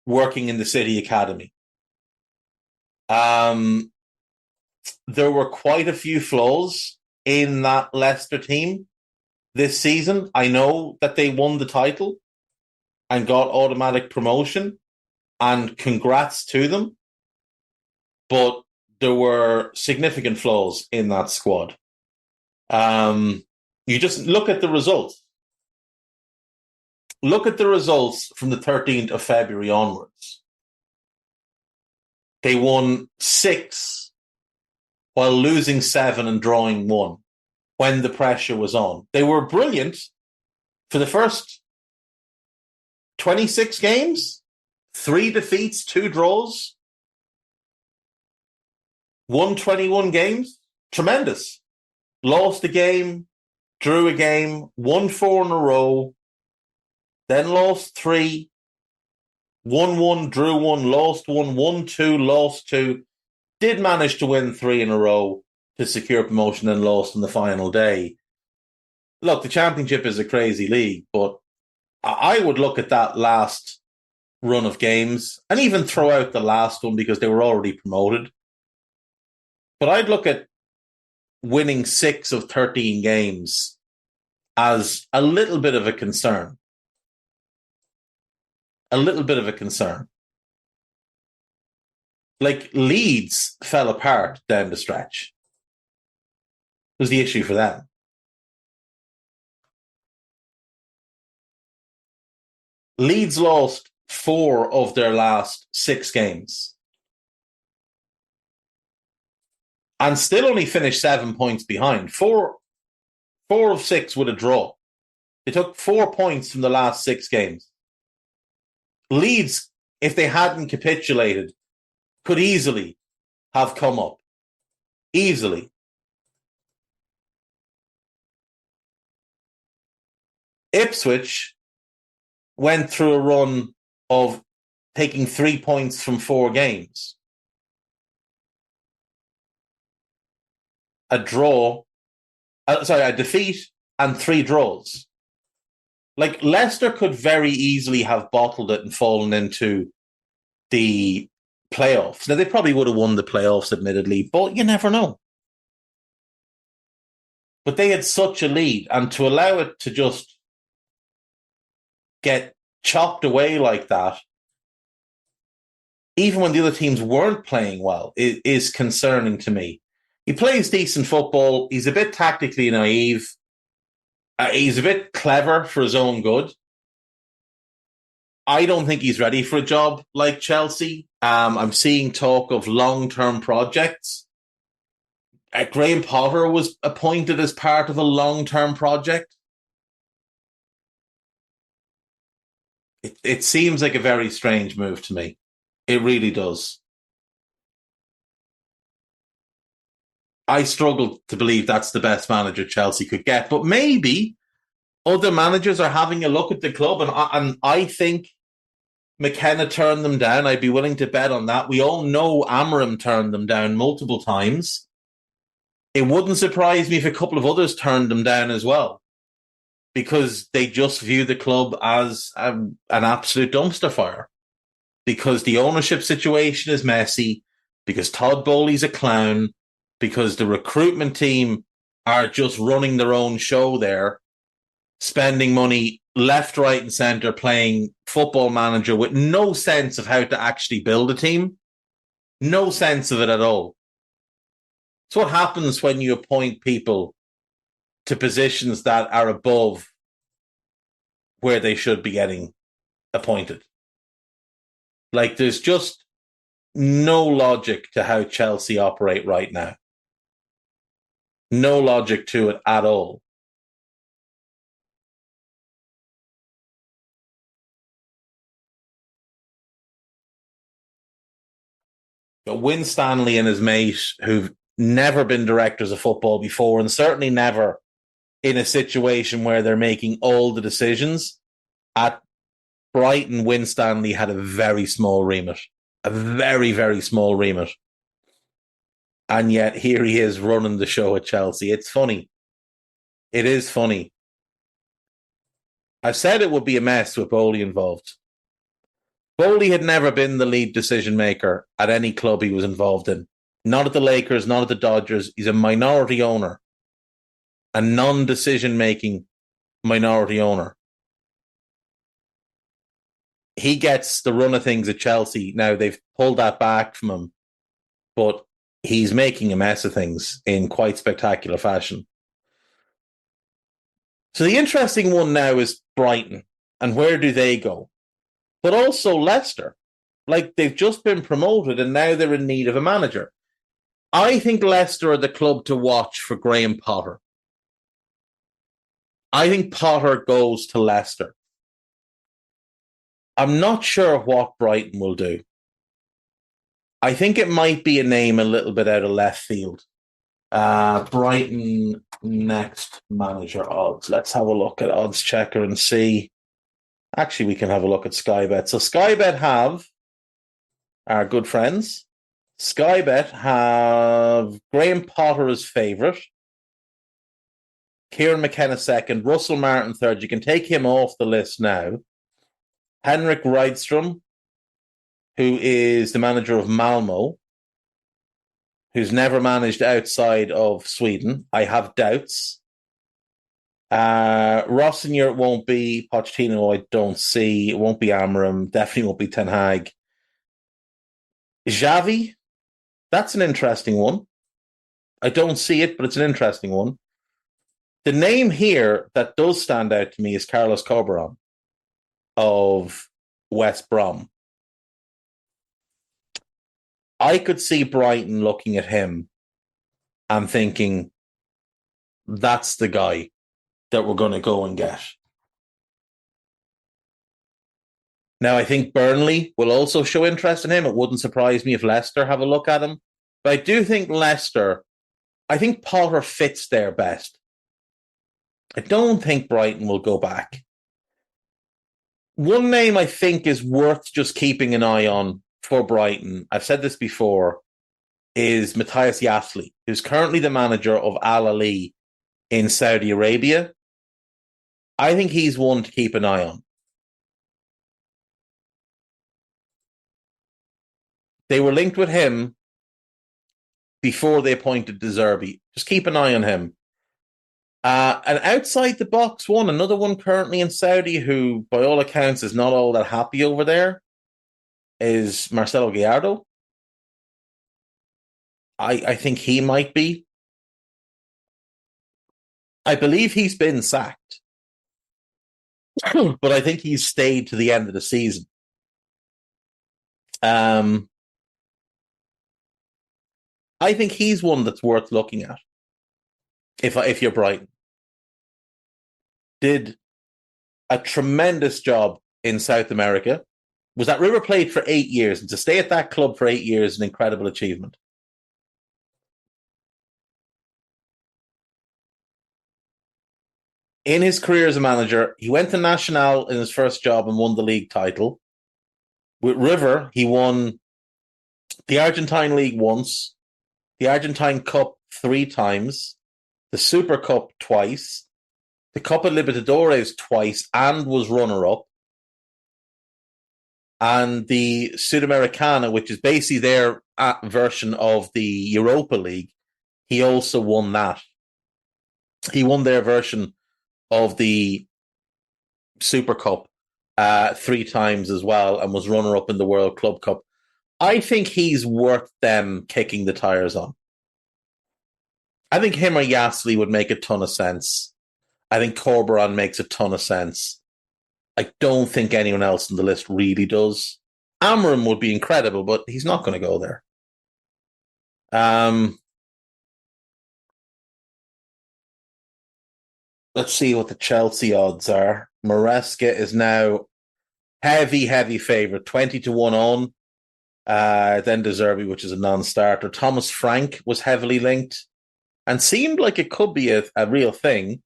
working in the City Academy. There were quite a few flaws in that Leicester team this season. I know that they won the title and got automatic promotion, and congrats to them. But there were significant flaws in that squad. You just look at the results. Look at the results from the 13th of February onwards. They won 6 while losing 7 and drawing 1 when the pressure was on. They were brilliant for the first 26 games. 3 defeats, 2 draws. 121 games. Tremendous. Lost a game, drew a game, won 4 in a row, then lost 3, won 1, drew 1, lost 1, won 2, lost 2. Did manage to win 3 in a row to secure promotion and lost on the final day. Look, the Championship is a crazy league, but I would look at that last run of games and even throw out the last one because they were already promoted. But I'd look at winning 6 of 13 games as a little bit of a concern. A little bit of a concern. Like, Leeds fell apart down the stretch. It was the issue for them. Leeds lost 4 of their last 6 games. And still only finished 7 points behind. 4 of 6 with a draw. They took 4 points from the last 6 games. Leeds, if they hadn't capitulated, could easily have come up. Easily. Ipswich went through a run of taking 3 points from 4 games. A defeat and 3 draws. Like, Leicester could very easily have bottled it and fallen into the playoffs. Now, they probably would have won the playoffs, admittedly, but you never know. But they had such a lead, and to allow it to just get chopped away like that, even when the other teams weren't playing well, is concerning to me. He plays decent football. He's a bit tactically naive. He's a bit clever for his own good. I don't think he's ready for a job like Chelsea. I'm seeing talk of long-term projects. Graham Potter was appointed as part of a long-term project. It seems like a very strange move to me. It really does. I struggle to believe that's the best manager Chelsea could get, but maybe other managers are having a look at the club, and I think McKenna turned them down. I'd be willing to bet on that. We all know Amorim turned them down multiple times. It wouldn't surprise me if a couple of others turned them down as well, because they just view the club as an absolute dumpster fire, because the ownership situation is messy, because Todd Bowley's a clown, because the recruitment team are just running their own show there, spending money left, right, and centre, playing football manager with no sense of how to actually build a team. No sense of it at all. It's what happens when you appoint people to positions that are above where they should be getting appointed. Like, there's just no logic to how Chelsea operate right now. No logic to it at all. But Winstanley and his mate, who've never been directors of football before, and certainly never in a situation where they're making all the decisions, at Brighton, Winstanley had a very small remit. A very, very small remit. And yet here he is running the show at Chelsea. It's funny. It is funny. I've said it would be a mess with Bowley involved. Bowley had never been the lead decision maker at any club he was involved in. Not at the Lakers, not at the Dodgers. He's a minority owner. A non-decision making minority owner. He gets the run of things at Chelsea. Now, they've pulled that back from him, but he's making a mess of things in quite spectacular fashion. So the interesting one now is Brighton, and where do they go? But also Leicester. Like, they've just been promoted and now they're in need of a manager. I think Leicester are the club to watch for Graham Potter. I think Potter goes to Leicester. I'm not sure what Brighton will do. I think it might be a name a little bit out of left field. Brighton next manager odds. Let's have a look at Odds Checker and see. Actually, we can have a look at Sky Bet. So Sky Bet have our good friends. Sky Bet have Graham Potter as favourite, Kieran McKenna second, Russell Martin third. You can take him off the list now. Henrik Rydstrom, who is the manager of Malmo, who's never managed outside of Sweden. I have doubts. Rossignol it won't be. Pochettino I don't see. It won't be Amorim. Definitely won't be Ten Hag. Xavi, that's an interesting one. I don't see it, but it's an interesting one. The name here that does stand out to me is Carlos Corberán of West Brom. I could see Brighton looking at him and thinking, that's the guy that we're going to go and get. Now, I think Burnley will also show interest in him. It wouldn't surprise me if Leicester have a look at him. But I do think Leicester, I think Potter fits there best. I don't think Brighton will go back. One name I think is worth just keeping an eye on for Brighton, I've said this before, is Matthias Yasli, who's currently the manager of Al Ahly in Saudi Arabia. I think he's one to keep an eye on. They were linked with him before they appointed De Zerbi. Just keep an eye on him. An outside the box one, another one currently in Saudi who, by all accounts, is not all that happy over there, is Marcelo Gallardo. I think he might be. I believe he's been sacked, but I think he's stayed to the end of the season. I think he's one that's worth looking at. If you're Brighton, did a tremendous job in South America. Was at River Plate for 8 years, and to stay at that club for 8 years is an incredible achievement. In his career as a manager, he went to Nacional in his first job and won the league title. With River, he won the Argentine League once, the Argentine Cup 3 times, the Super Cup twice, the Copa Libertadores twice, and was runner-up. And the Sudamericana, which is basically their version of the Europa League, he also won that. He won their version of the Super Cup 3 times as well and was runner-up in the World Club Cup. I think he's worth them kicking the tires on. I think him or Yasli would make a ton of sense. I think Corberan makes a ton of sense. I don't think anyone else on the list really does. Amram would be incredible, but he's not going to go there. Let's see what the Chelsea odds are. Maresca is now heavy favourite, 20-1 on. Then De Zerbi, which is a non-starter. Thomas Frank was heavily linked and seemed like it could be a real thing.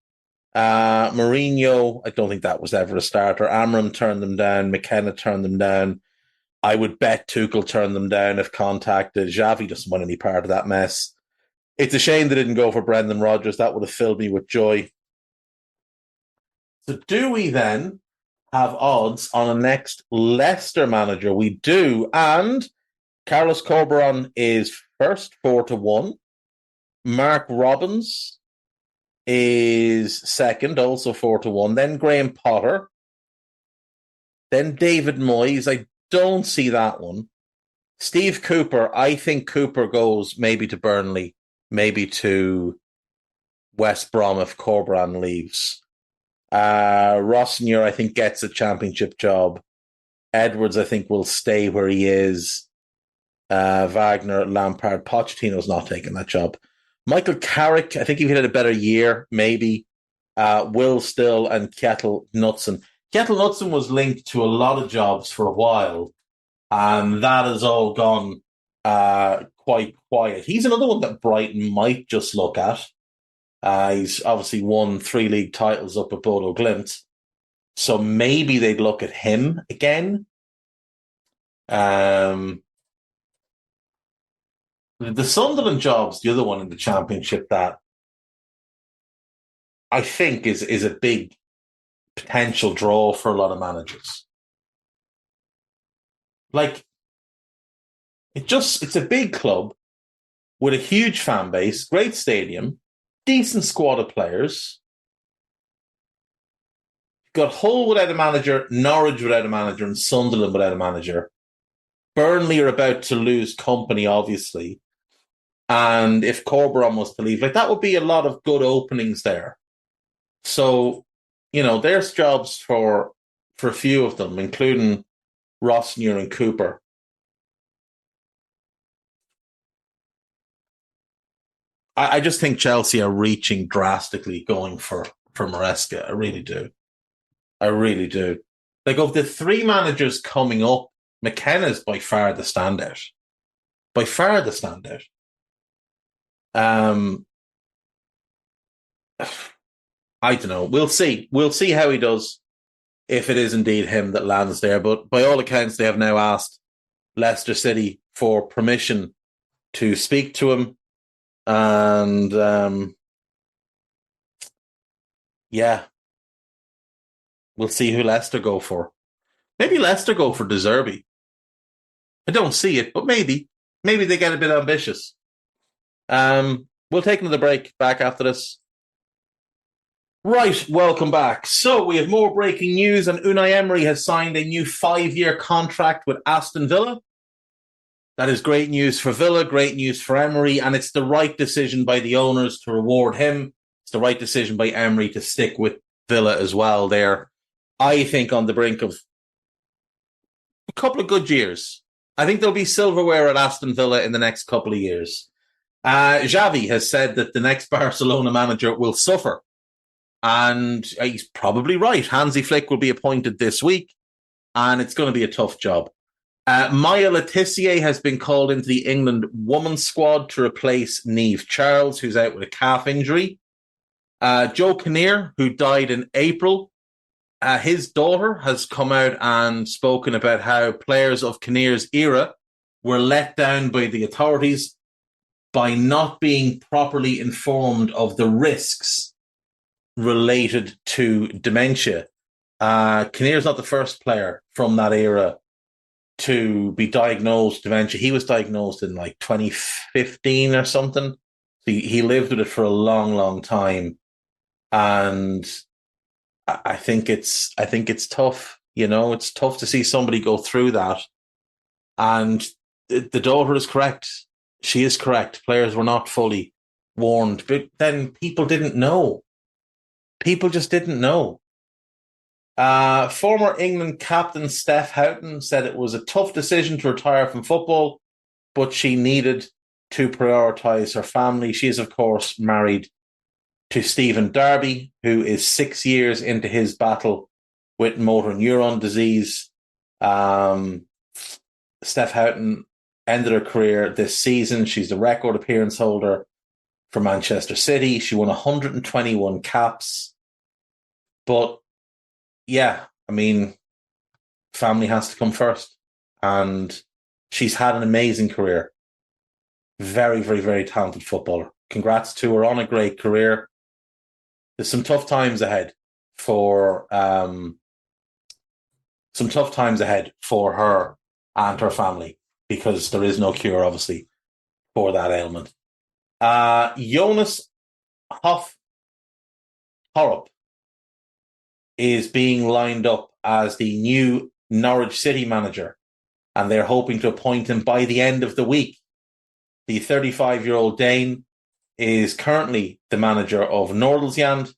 Mourinho, I don't think that was ever a starter. Amram turned them down. McKenna turned them down. I would bet Tuchel turned them down if contacted. Xavi doesn't want any part of that mess. It's a shame they didn't go for Brendan Rodgers. That would have filled me with joy. So do we then have odds on a next Leicester manager? We do. And Carlos Corberan is first, 4-1. Mark Robbins is second, also 4-1. Then Graham Potter. Then David Moyes. I don't see that one. Steve Cooper. I think Cooper goes maybe to Burnley, maybe to West Brom if Corberan leaves. Rossinier, I think, gets a championship job. Edwards, I think, will stay where he is. Wagner, Lampard, Pochettino's not taking that job. Michael Carrick, I think if he had a better year, maybe. Will Still and Kjetil Knutsen. Kjetil Knutsen was linked to a lot of jobs for a while, and that has all gone quite quiet. He's another one that Brighton might just look at. He's obviously won 3 league titles up at Bodo Glimt, so maybe they'd look at him again. The Sunderland job's the other one in the Championship that I think is a big potential draw for a lot of managers. Like, it's a big club with a huge fan base, great stadium, decent squad of players. You've got Hull without a manager, Norwich without a manager, and Sunderland without a manager. Burnley are about to lose company, obviously. And if Corberan was to leave, that would be a lot of good openings there. So, there's jobs for a few of them, including Rossinier and Cooper. I just think Chelsea are reaching drastically going for Maresca. I really do. Like, of the 3 managers coming up, McKenna's by far the standout. I don't know. We'll see. We'll see how he does if it is indeed him that lands there. But by all accounts, they have now asked Leicester City for permission to speak to him. And we'll see who Leicester go for. Maybe Leicester go for De Zerbi. I don't see it, but maybe they get a bit ambitious. We'll take another break. Back after this. Right, welcome back. So we have more breaking news, and Unai Emery has signed a new 5-year contract with Aston Villa. That is great news for Villa, great news for Emery, and it's the right decision by the owners to reward him. It's the right decision by Emery to stick with Villa as well. They're, I think, on the brink of a couple of good years. I think there'll be silverware at Aston Villa in the next couple of years. Xavi has said that the next Barcelona manager will suffer. And he's probably right. Hansi Flick will be appointed this week, and it's going to be a tough job. Maya Le Tissier has been called into the England women's squad to replace Niamh Charles, who's out with a calf injury. Joe Kinnear, who died in April, his daughter has come out and spoken about how players of Kinnear's era were let down by the authorities by not being properly informed of the risks related to dementia. Kinnear's not the first player from that era to be diagnosed with dementia. He was diagnosed in like 2015 or something. So he lived with it for a long, long time. And I think it's tough. You know, it's tough to see somebody go through that. And the daughter is correct. She is correct. Players were not fully warned, but then people didn't know. People just didn't know. Former England captain Steph Houghton said it was a tough decision to retire from football, but she needed to prioritise her family. She is, of course, married to Stephen Darby, who is 6 years into his battle with motor neuron disease. Steph Houghton ended her career this season. She's the record appearance holder for Manchester City. She won 121 caps. But yeah, I mean, family has to come first. And she's had an amazing career. Very, very, very talented footballer. Congrats to her on a great career. There's some tough times ahead for her and her family, because there is no cure, obviously, for that ailment. Jonas Horup is being lined up as the new Norwich City manager, and they're hoping to appoint him by the end of the week. The 35-year-old Dane is currently the manager of Nordelsjand.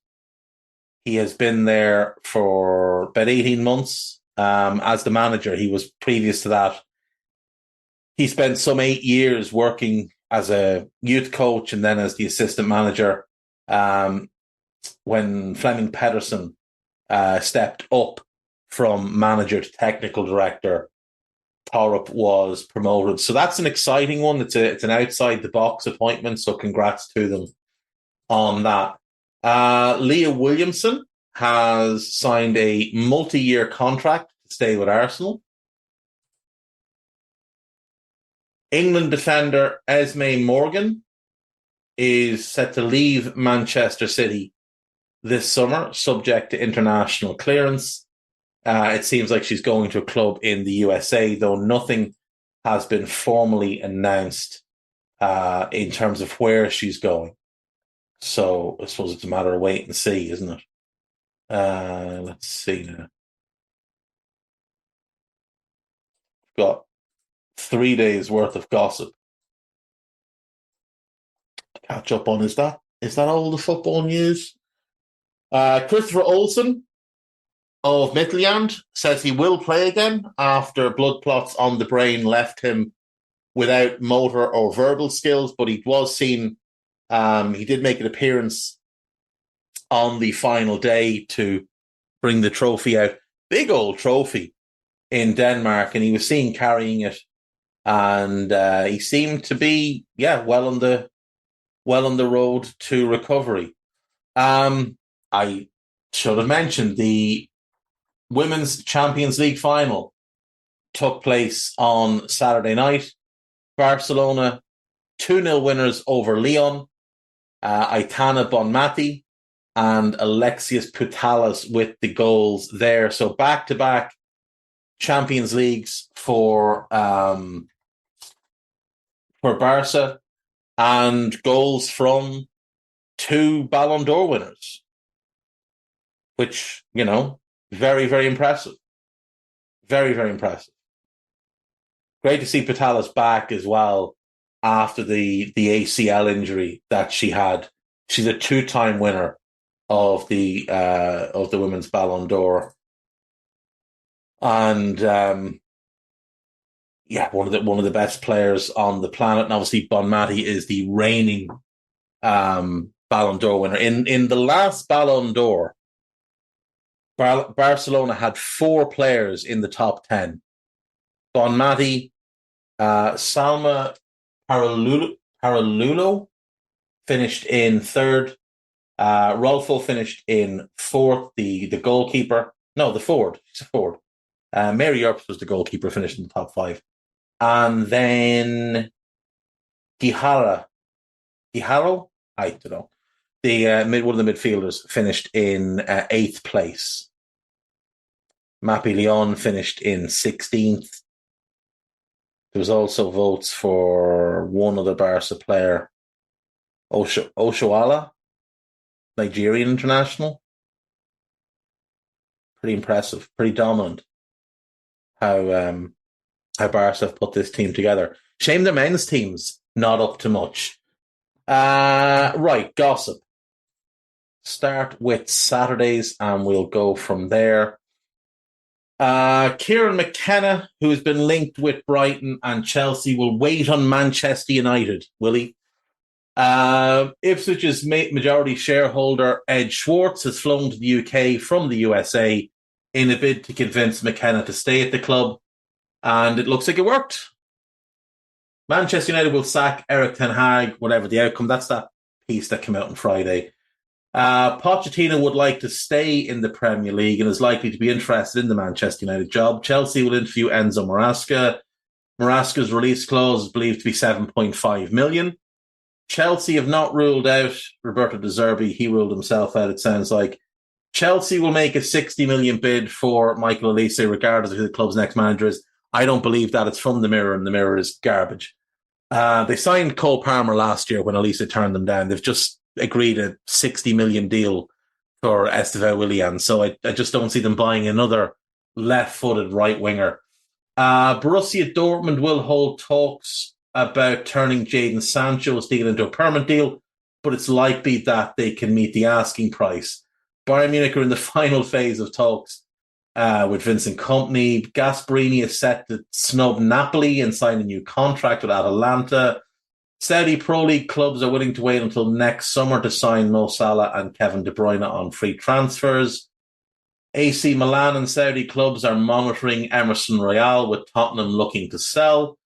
He has been there for about 18 months as the manager. He was previous to that. He spent some 8 years working as a youth coach and then as the assistant manager when Flemming Pedersen stepped up from manager to technical director. Thorup was promoted. So that's an exciting one. It's an outside the box appointment. So congrats to them on that. Leah Williamson has signed a multi-year contract to stay with Arsenal. England defender Esme Morgan is set to leave Manchester City this summer, subject to international clearance. It seems like she's going to a club in the USA, though nothing has been formally announced in terms of where she's going. So I suppose it's a matter of wait and see, isn't it? Let's see now. Got 3 days worth of gossip to catch up on. Is that all the football news? Christopher Olsen of Midtjylland says he will play again after blood clots on the brain left him without motor or verbal skills, but he was seen. He did make an appearance on the final day to bring the trophy out. Big old trophy in Denmark, and he was seen carrying it, and he seemed to be, well on the road to recovery. I should have mentioned the Women's Champions League final took place on Saturday night. Barcelona 2-0 winners over Lyon. Aitana Bonmati and Alexius Putellas with the goals there. So back-to-back Champions Leagues for Barca, and goals from 2 Ballon d'Or winners. which, very, very impressive. Very, very impressive. Great to see Patala's back as well after the ACL injury that she had. She's a 2-time winner of the women's Ballon d'Or, and one of the best players on the planet. And obviously, Bonmati is the reigning Ballon d'Or winner. In the last Ballon d'Or, Barcelona had 4 players in the top 10. Bonmati, Salma Paralulo finished in 3rd. Rolfo finished in 4th. The goalkeeper, no, the forward. She's a forward. Mary Earps was the goalkeeper, finished in the top 5. And then Guijarro, I don't know. One of the midfielders finished in 8th place. Mapi Leon finished in 16th. There was also votes for one other Barca player, Oshoala, Nigerian international. Pretty impressive, pretty dominant how Barca have put this team together. Shame their men's team's not up to much. Right, gossip. Start with Saturdays and we'll go from there. Kieran McKenna, who has been linked with Brighton and Chelsea, will wait on Manchester United, will he? Ipswich's majority shareholder, Ed Schwartz, has flown to the UK from the USA in a bid to convince McKenna to stay at the club, and it looks like it worked. Manchester United will sack Eric Ten Hag, whatever the outcome. That's that piece that came out on Friday. Pochettino would like to stay in the Premier League and is likely to be interested in the Manchester United job. Chelsea will interview Enzo Maresca. Maresca's release clause is believed to be 7.5 million. Chelsea have not ruled out Roberto De Zerbi. He ruled himself out, it sounds like. Chelsea will make a 60 million bid for Michael Olise, regardless of who the club's next manager is. I don't believe that. It's from the Mirror, and the Mirror is garbage. They signed Cole Palmer last year when Olise turned them down. They've just agreed a 60 million deal for Estevão Willian. So I just don't see them buying another left-footed right winger. Borussia Dortmund will hold talks about turning Jadon Sancho's deal into a permanent deal, but it's likely that they can meet the asking price. Bayern Munich are in the final phase of talks with Vincent Kompany. Gasperini is set to snub Napoli and sign a new contract with Atalanta. Saudi Pro League clubs are willing to wait until next summer to sign Mo Salah and Kevin De Bruyne on free transfers. AC Milan and Saudi clubs are monitoring Emerson Royal, with Tottenham looking to sell.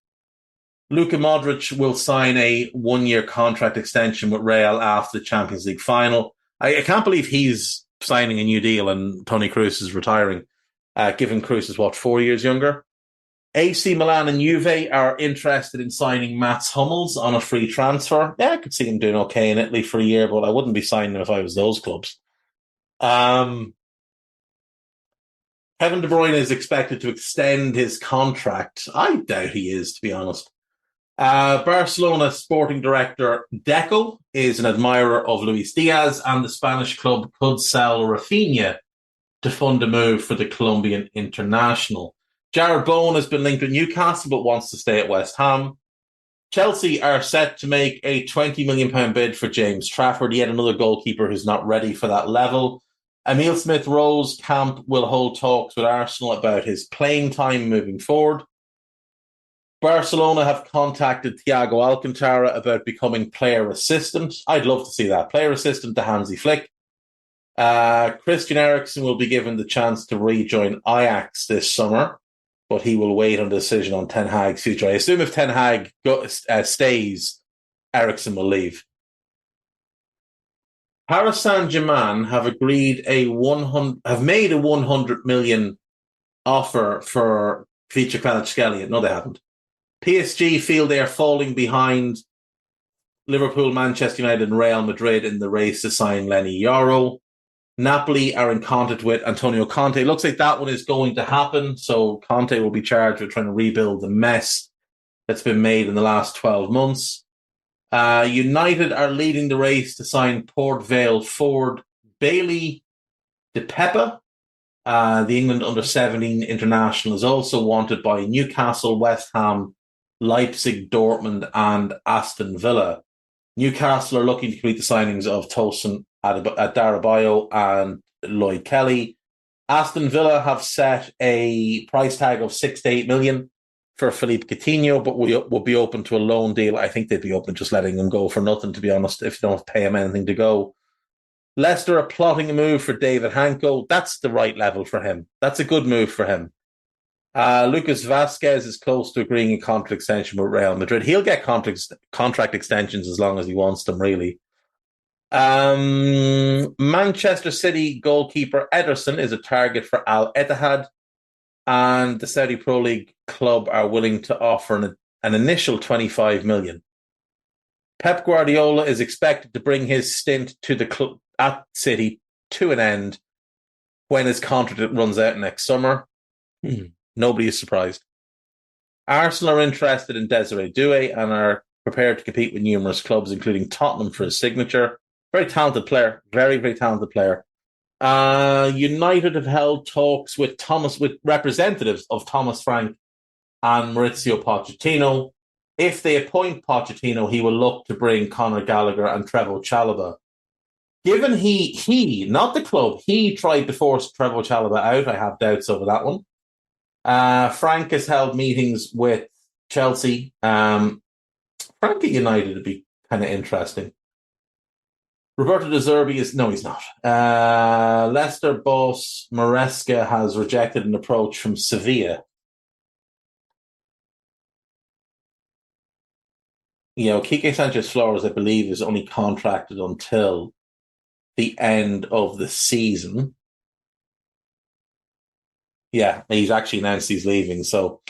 Luka Modric will sign a 1-year contract extension with Real after the Champions League final. I can't believe he's signing a new deal and Toni Kroos is retiring, given Kroos is, 4 years younger? AC Milan and Juve are interested in signing Mats Hummels on a free transfer. Yeah, I could see him doing okay in Italy for a year, but I wouldn't be signing him if I was those clubs. Kevin De Bruyne is expected to extend his contract. I doubt he is, to be honest. Barcelona sporting director Deco is an admirer of Luis Diaz, and the Spanish club could sell Rafinha to fund a move for the Colombian international. Jared Bowen has been linked with Newcastle but wants to stay at West Ham. Chelsea are set to make a £20 million bid for James Trafford, yet another goalkeeper who's not ready for that level. Emile Smith-Rowe's camp will hold talks with Arsenal about his playing time moving forward. Barcelona have contacted Thiago Alcantara about becoming player assistant. I'd love to see that. Player assistant to Hansi Flick. Christian Eriksen will be given the chance to rejoin Ajax this summer, but he will wait on a decision on Ten Hag's future. I assume if Ten Hag stays, Eriksen will leave. Paris Saint-Germain have made a 100 million offer for Vicha Kvaratskhelia. No, they haven't. PSG feel they are falling behind Liverpool, Manchester United and Real Madrid in the race to sign Lenny Yoro. Napoli are in contact with Antonio Conte. It looks like that one is going to happen. So Conte will be charged with trying to rebuild the mess that's been made in the last 12 months. United are leading the race to sign Port Vale forward Bailey De Pepe, the England under-17 international, is also wanted by Newcastle, West Ham, Leipzig, Dortmund, and Aston Villa. Newcastle are looking to complete the signings of Tosin Adarabioyo and Lloyd Kelly. Aston Villa have set a price tag of 6 to 8 million for Philippe Coutinho, but we will be open to a loan deal. I think they'd be open just letting him go for nothing, to be honest, if you don't pay him anything to go. Leicester are plotting a move for David Hanko. That's the right level for him. That's a good move for him. Lucas Vasquez is close to agreeing a contract extension with Real Madrid. He'll get contract extensions as long as he wants them, really. Manchester City goalkeeper Ederson is a target for Al Ittihad, and the Saudi Pro League club are willing to offer an initial 25 million. Pep Guardiola is expected to bring his stint to the club at City to an end when his contract runs out next summer. Nobody is surprised. Arsenal are interested in Desiree Doué and are prepared to compete with numerous clubs, including Tottenham, for his signature. Very talented player. Very, very talented player. United have held talks with representatives of Thomas Frank and Maurizio Pochettino. If they appoint Pochettino, he will look to bring Conor Gallagher and Trevoh Chalobah. Given he, not the club, he tried to force Trevoh Chalobah out, I have doubts over that one. Frank has held meetings with Chelsea. Frank at United would be kind of interesting. Roberto De Zerbi he's not. Leicester boss Maresca has rejected an approach from Sevilla. Quique Sanchez-Flores, I believe, is only contracted until the end of the season. Yeah, he's actually announced he's leaving. So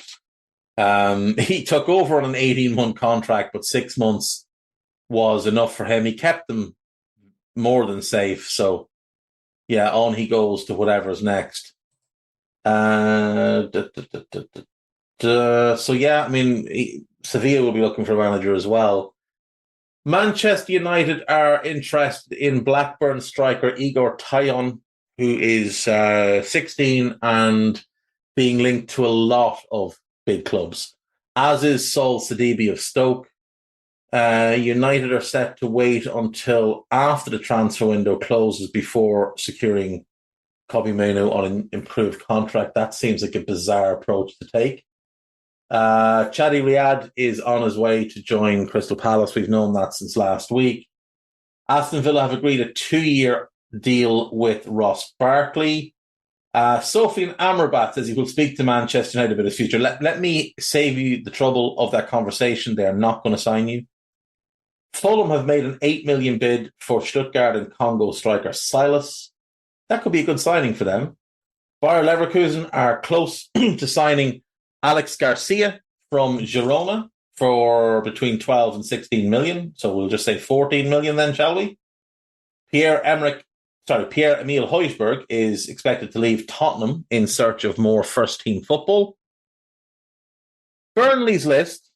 he took over on an 18-month contract, but 6 months was enough for him. He kept them more than safe. So, yeah, on he goes to whatever's next. So, yeah, I mean, Sevilla will be looking for a manager as well. Manchester United are interested in Blackburn striker Igor Tyon, who is 16 and being linked to a lot of big clubs, as is Saul Sidibe of Stoke. United are set to wait until after the transfer window closes before securing Kobbie Mainoo on an improved contract. That seems like a bizarre approach to take. Chadi Riyad is on his way to join Crystal Palace. We've known that since last week. Aston Villa have agreed a 2-year deal with Ross Barkley. Sofian Amrabat says he will speak to Manchester United about his future. Let me save you the trouble of that conversation. They are not going to sign you. Fulham have made an 8 million bid for Stuttgart and Congo striker Silas. That could be a good signing for them. Bayer Leverkusen are close to signing Alex Garcia from Girona for between 12 and 16 million. So we'll just say 14 million then, shall we? Pierre-Emile Højbjerg is expected to leave Tottenham in search of more first-team football. Burnley's list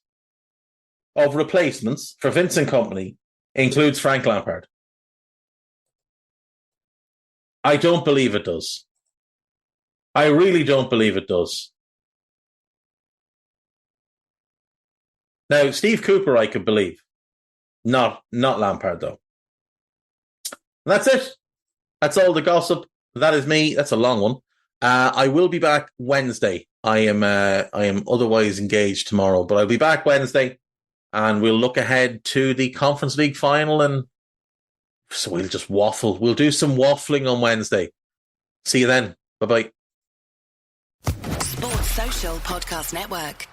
of replacements for Vincent Kompany includes Frank Lampard. I don't believe it does. I really don't believe it does. Now, Steve Cooper I could believe. Not Lampard, though. And that's it. That's all the gossip. That is me. That's a long one. I will be back Wednesday. I am otherwise engaged tomorrow, but I'll be back Wednesday, and we'll look ahead to the Conference League final, and so we'll just waffle. We'll do some waffling on Wednesday. See you then. Bye-bye. Sports Social Podcast Network.